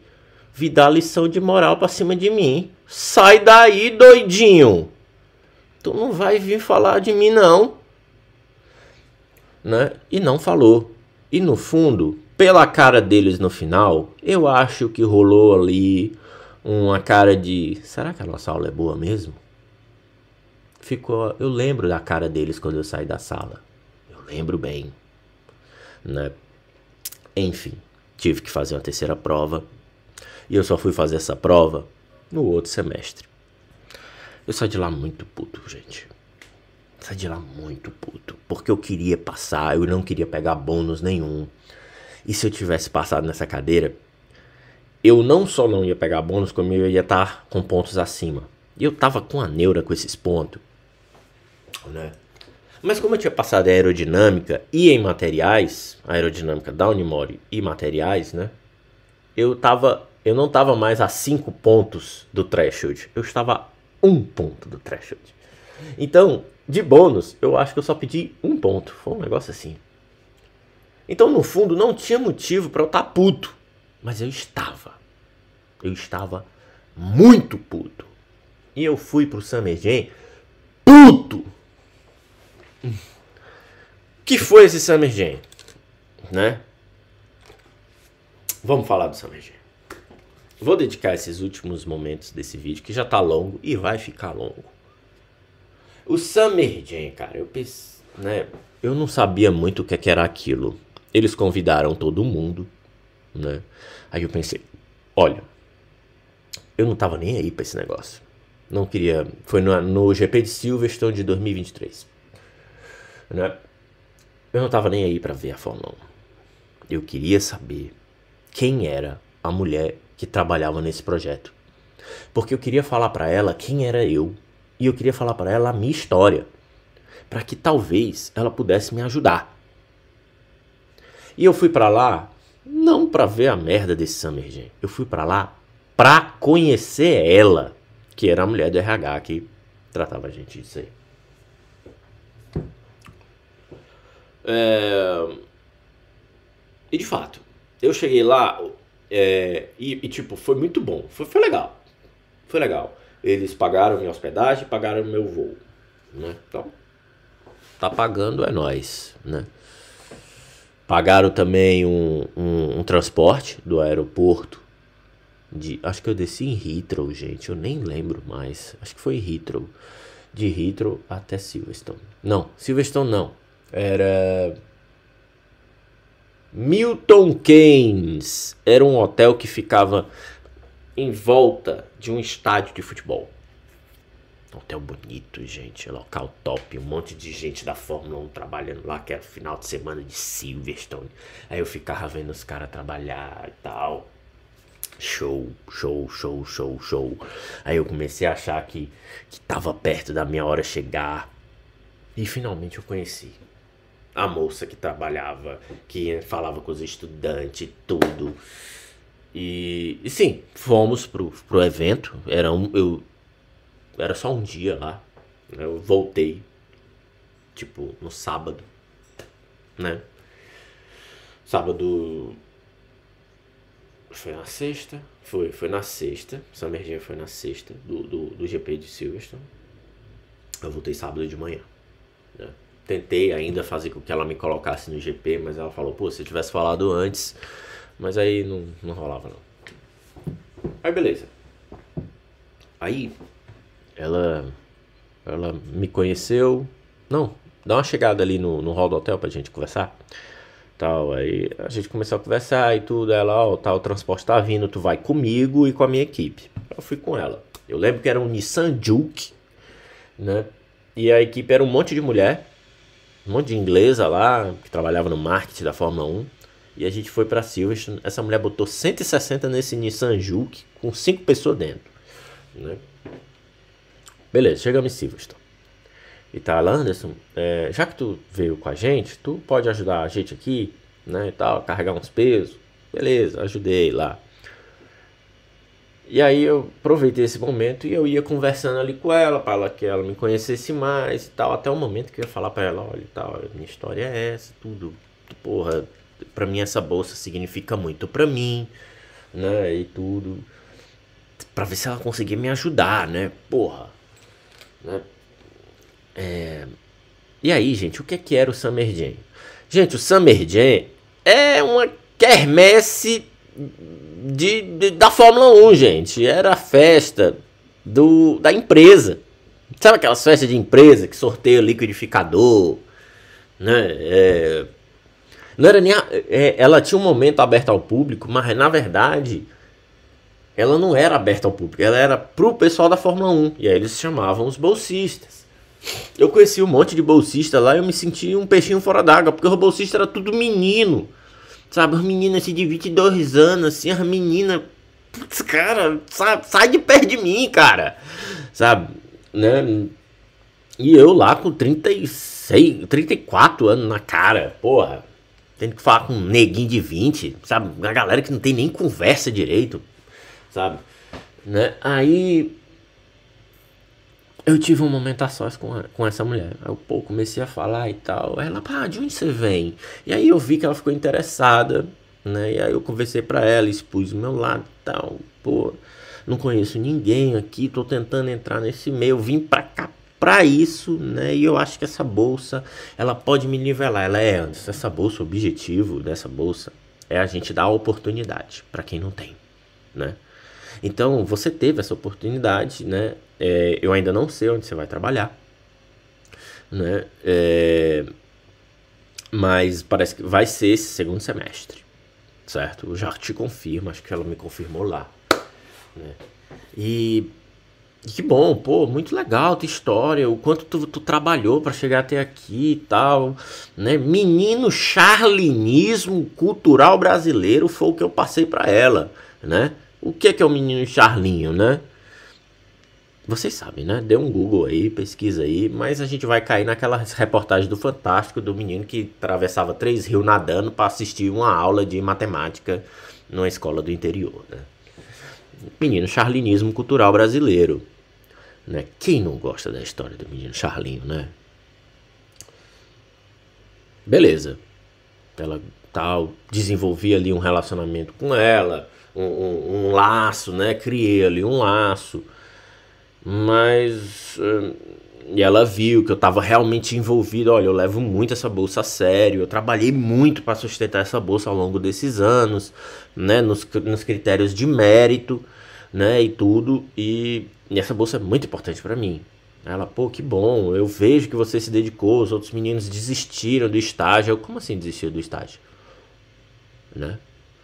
vir dar lição de moral pra cima de mim. Sai daí, doidinho! Tu não vai vir falar de mim, não. Né? E não falou. E no fundo, pela cara deles no final, eu acho que rolou ali uma cara de... Será que a nossa aula é boa mesmo? Eu lembro da cara deles quando eu saí da sala. Eu lembro bem. Né? Enfim, tive que fazer uma terceira prova. E eu só fui fazer essa prova no outro semestre. Eu saí de lá muito puto, gente. Saí de lá muito puto. Porque eu queria passar, eu não queria pegar bônus nenhum. E se eu tivesse passado nessa cadeira, eu não só não ia pegar bônus, como eu ia estar com pontos acima. E eu tava com a neura com esses pontos. Né? Mas como eu tinha passado em aerodinâmica e em materiais, aerodinâmica da Unimore e materiais, né? Eu não tava mais a 5 pontos do threshold. Eu estava a 1 ponto do threshold. Então, de bônus, eu acho que eu só pedi 1 ponto. Foi um negócio assim. Então, no fundo, não tinha motivo para eu estar puto. Mas eu estava. Eu estava muito puto. E eu fui pro Summer Jam puto. Que foi esse Summer Jam? Né? Vamos falar do Summer Jam. Vou dedicar esses últimos momentos desse vídeo, que já tá longo e vai ficar longo. O Summer Jam, cara, eu não sabia muito o que era aquilo. Eles convidaram todo mundo, né? Aí eu pensei, olha, eu não tava nem aí pra esse negócio. Não queria... Foi no GP de Silverstone de 2023. Né? Eu não tava nem aí pra ver a Fórmula 1. Eu queria saber quem era a mulher que trabalhava nesse projeto. Porque eu queria falar pra ela quem era eu. E eu queria falar pra ela a minha história. Pra que talvez ela pudesse me ajudar. E eu fui pra lá, não pra ver a merda desse Summer Jam. Eu fui pra lá pra conhecer ela. Que era a mulher do RH que tratava a gente disso aí. E de fato, eu cheguei lá tipo, foi muito bom. Foi legal. Foi legal. Eles pagaram minha hospedagem, pagaram meu voo. Né? Então, tá pagando é nóis. Né? Pagaram também um transporte do aeroporto. Acho que eu desci em Heathrow, gente. Eu nem lembro mais. Acho que foi Heathrow. De Heathrow até Silverstone. Não, Silverstone não. Era Milton Keynes. Era um hotel que ficava em volta de um estádio de futebol. Hotel bonito, gente. Local top. Um monte de gente da Fórmula 1 trabalhando lá, que era final de semana de Silverstone. Aí eu ficava vendo os caras trabalhar e tal. Show. Aí eu comecei a achar que tava perto da minha hora chegar. E finalmente eu conheci a moça que trabalhava, que falava com os estudantes, tudo. E sim, fomos pro evento. Era só um dia lá. Eu voltei, tipo, no sábado, né? Sábado... Foi na sexta? Foi na sexta. Summer Jam foi na sexta do GP de Silverstone. Eu voltei sábado de manhã. Né? Tentei ainda fazer com que ela me colocasse no GP, mas ela falou, pô, se eu tivesse falado antes. Mas aí não rolava, não. Aí beleza. Aí ela me conheceu. Não, dá uma chegada ali no hall do hotel pra gente conversar. Tal, aí a gente começou a conversar e tudo. Ela, ó, tá, o transporte tá vindo, tu vai comigo e com a minha equipe. Eu fui com ela. Eu lembro que era um Nissan Juke, né? E a equipe era um monte de mulher, um monte de inglesa lá, que trabalhava no marketing da Fórmula 1. E a gente foi pra Silverstone. Essa mulher botou 160 nesse Nissan Juke, com 5 pessoas dentro, né? Beleza, chegamos em Silverstone. E tá, Anderson, já que tu veio com a gente, tu pode ajudar a gente aqui, né, e tal, carregar uns pesos. Beleza, ajudei lá. E aí eu aproveitei esse momento e eu ia conversando ali com ela, para que ela me conhecesse mais e tal, até o momento que eu ia falar pra ela, olha, tal, minha história é essa, tudo. Porra, pra mim essa bolsa significa muito pra mim, né, e tudo, pra ver se ela conseguia me ajudar, né, porra, né. E aí, gente, o que era o Summer Jam? Gente, o Summer Jam é uma quermesse da Fórmula 1, gente. Era a festa da empresa. Sabe aquelas festas de empresa que sorteia liquidificador, né? Não era nem ela tinha um momento aberto ao público, mas na verdade ela não era aberta ao público. Ela era pro pessoal da Fórmula 1. E aí eles chamavam os bolsistas. Eu conheci um monte de bolsista lá e eu me senti um peixinho fora d'água, porque os bolsistas era tudo menino. Sabe, as meninas assim de 22 anos, assim, as meninas. Putz, cara, sabe, sai de perto de mim, cara. Sabe, né? E eu lá com 36, 34 anos na cara, porra. Tendo que falar com um neguinho de 20, sabe? Uma galera que não tem nem conversa direito, sabe? Né? Aí eu tive um momento a sós com essa mulher. Aí eu, pô, comecei a falar e tal. Aí ela, pá, de onde você vem? E aí eu vi que ela ficou interessada, né? E aí eu conversei pra ela, expus o meu lado e tal. Pô, não conheço ninguém aqui, tô tentando entrar nesse meio. Eu vim pra cá pra isso, né? E eu acho que essa bolsa, ela pode me nivelar. Ela é, Anderson, essa bolsa, o objetivo dessa bolsa é a gente dar a oportunidade pra quem não tem, né? Então, você teve essa oportunidade, né? Eu ainda não sei onde você vai trabalhar, né? Mas parece que vai ser esse segundo semestre, certo? Eu já te confirmo, acho que ela me confirmou lá, né? E que bom, pô, muito legal a tua história, o quanto tu trabalhou pra chegar até aqui e tal, né? Menino charlinismo cultural brasileiro foi o que eu passei pra ela, né? O que é o menino Charlinho, né? Vocês sabem, né? Dê um Google aí, pesquisa aí, mas a gente vai cair naquelas reportagens do Fantástico do menino que atravessava 3 rios nadando pra assistir uma aula de matemática numa escola do interior, né? Menino charlinismo cultural brasileiro, né? Quem não gosta da história do menino Charlinho, né? Beleza. Ela tal, desenvolvi ali um relacionamento com ela, um laço, né? Criei ali um laço. Mas e ela viu que eu tava realmente envolvido. Olha, eu levo muito essa bolsa a sério. Eu trabalhei muito para sustentar essa bolsa ao longo desses anos, né? Nos critérios de mérito, né? E tudo. E essa bolsa é muito importante para mim. Ela, pô, que bom. Eu vejo que você se dedicou. Os outros meninos desistiram do estágio. Eu, como assim desistiu do estágio? Né?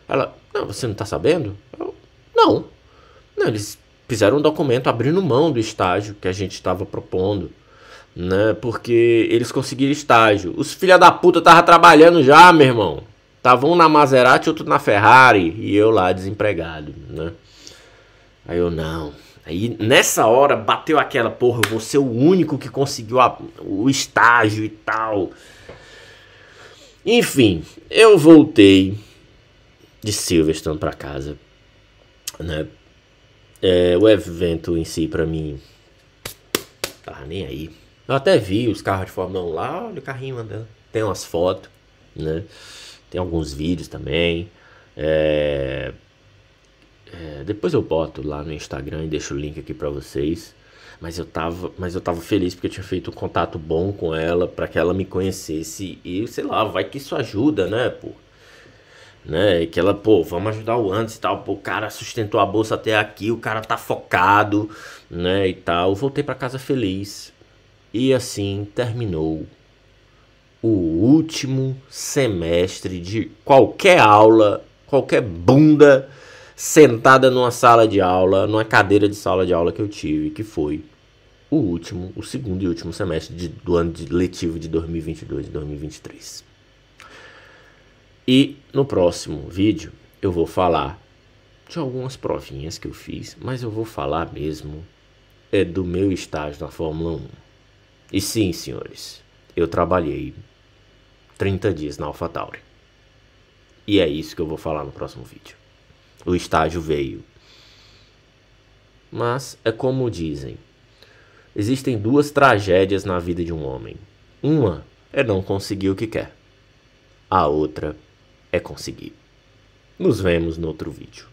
Ela, não, você não tá sabendo? Eu, não. Não, eles fizeram um documento abrindo mão do estágio que a gente estava propondo, né? Porque eles conseguiram estágio. Os filha da puta tava trabalhando já, meu irmão. Tava um na Maserati, outro na Ferrari e eu lá desempregado, né? Aí eu não. Aí nessa hora bateu aquela, porra, eu vou ser o único que conseguiu o estágio e tal. Enfim, eu voltei de Silverstone pra casa, né? O evento em si, pra mim, tava nem aí. Eu até vi os carros de Fórmula 1 lá, olha o carrinho andando. Tem umas fotos, né? Tem alguns vídeos também. Depois eu boto lá no Instagram e deixo o link aqui pra vocês. Mas eu tava feliz porque eu tinha feito um contato bom com ela, pra que ela me conhecesse. E sei lá, vai que isso ajuda, né, pô? Né? Que ela, pô, vamos ajudar o Anderson e tal. Pô, o cara sustentou a bolsa até aqui, o cara tá focado, né? E tal. Eu voltei pra casa feliz. E assim terminou o último semestre de qualquer aula, qualquer bunda sentada numa sala de aula, numa cadeira de sala de aula que eu tive, que foi o segundo e último semestre do ano letivo de 2022 e 2023. E no próximo vídeo eu vou falar de algumas provinhas que eu fiz, mas eu vou falar mesmo do meu estágio na Fórmula 1. E sim, senhores, eu trabalhei 30 dias na AlphaTauri. E é isso que eu vou falar no próximo vídeo. O estágio veio. Mas é como dizem, existem 2 tragédias na vida de um homem. Uma é não conseguir o que quer. A outra é conseguir. Nos vemos no outro vídeo.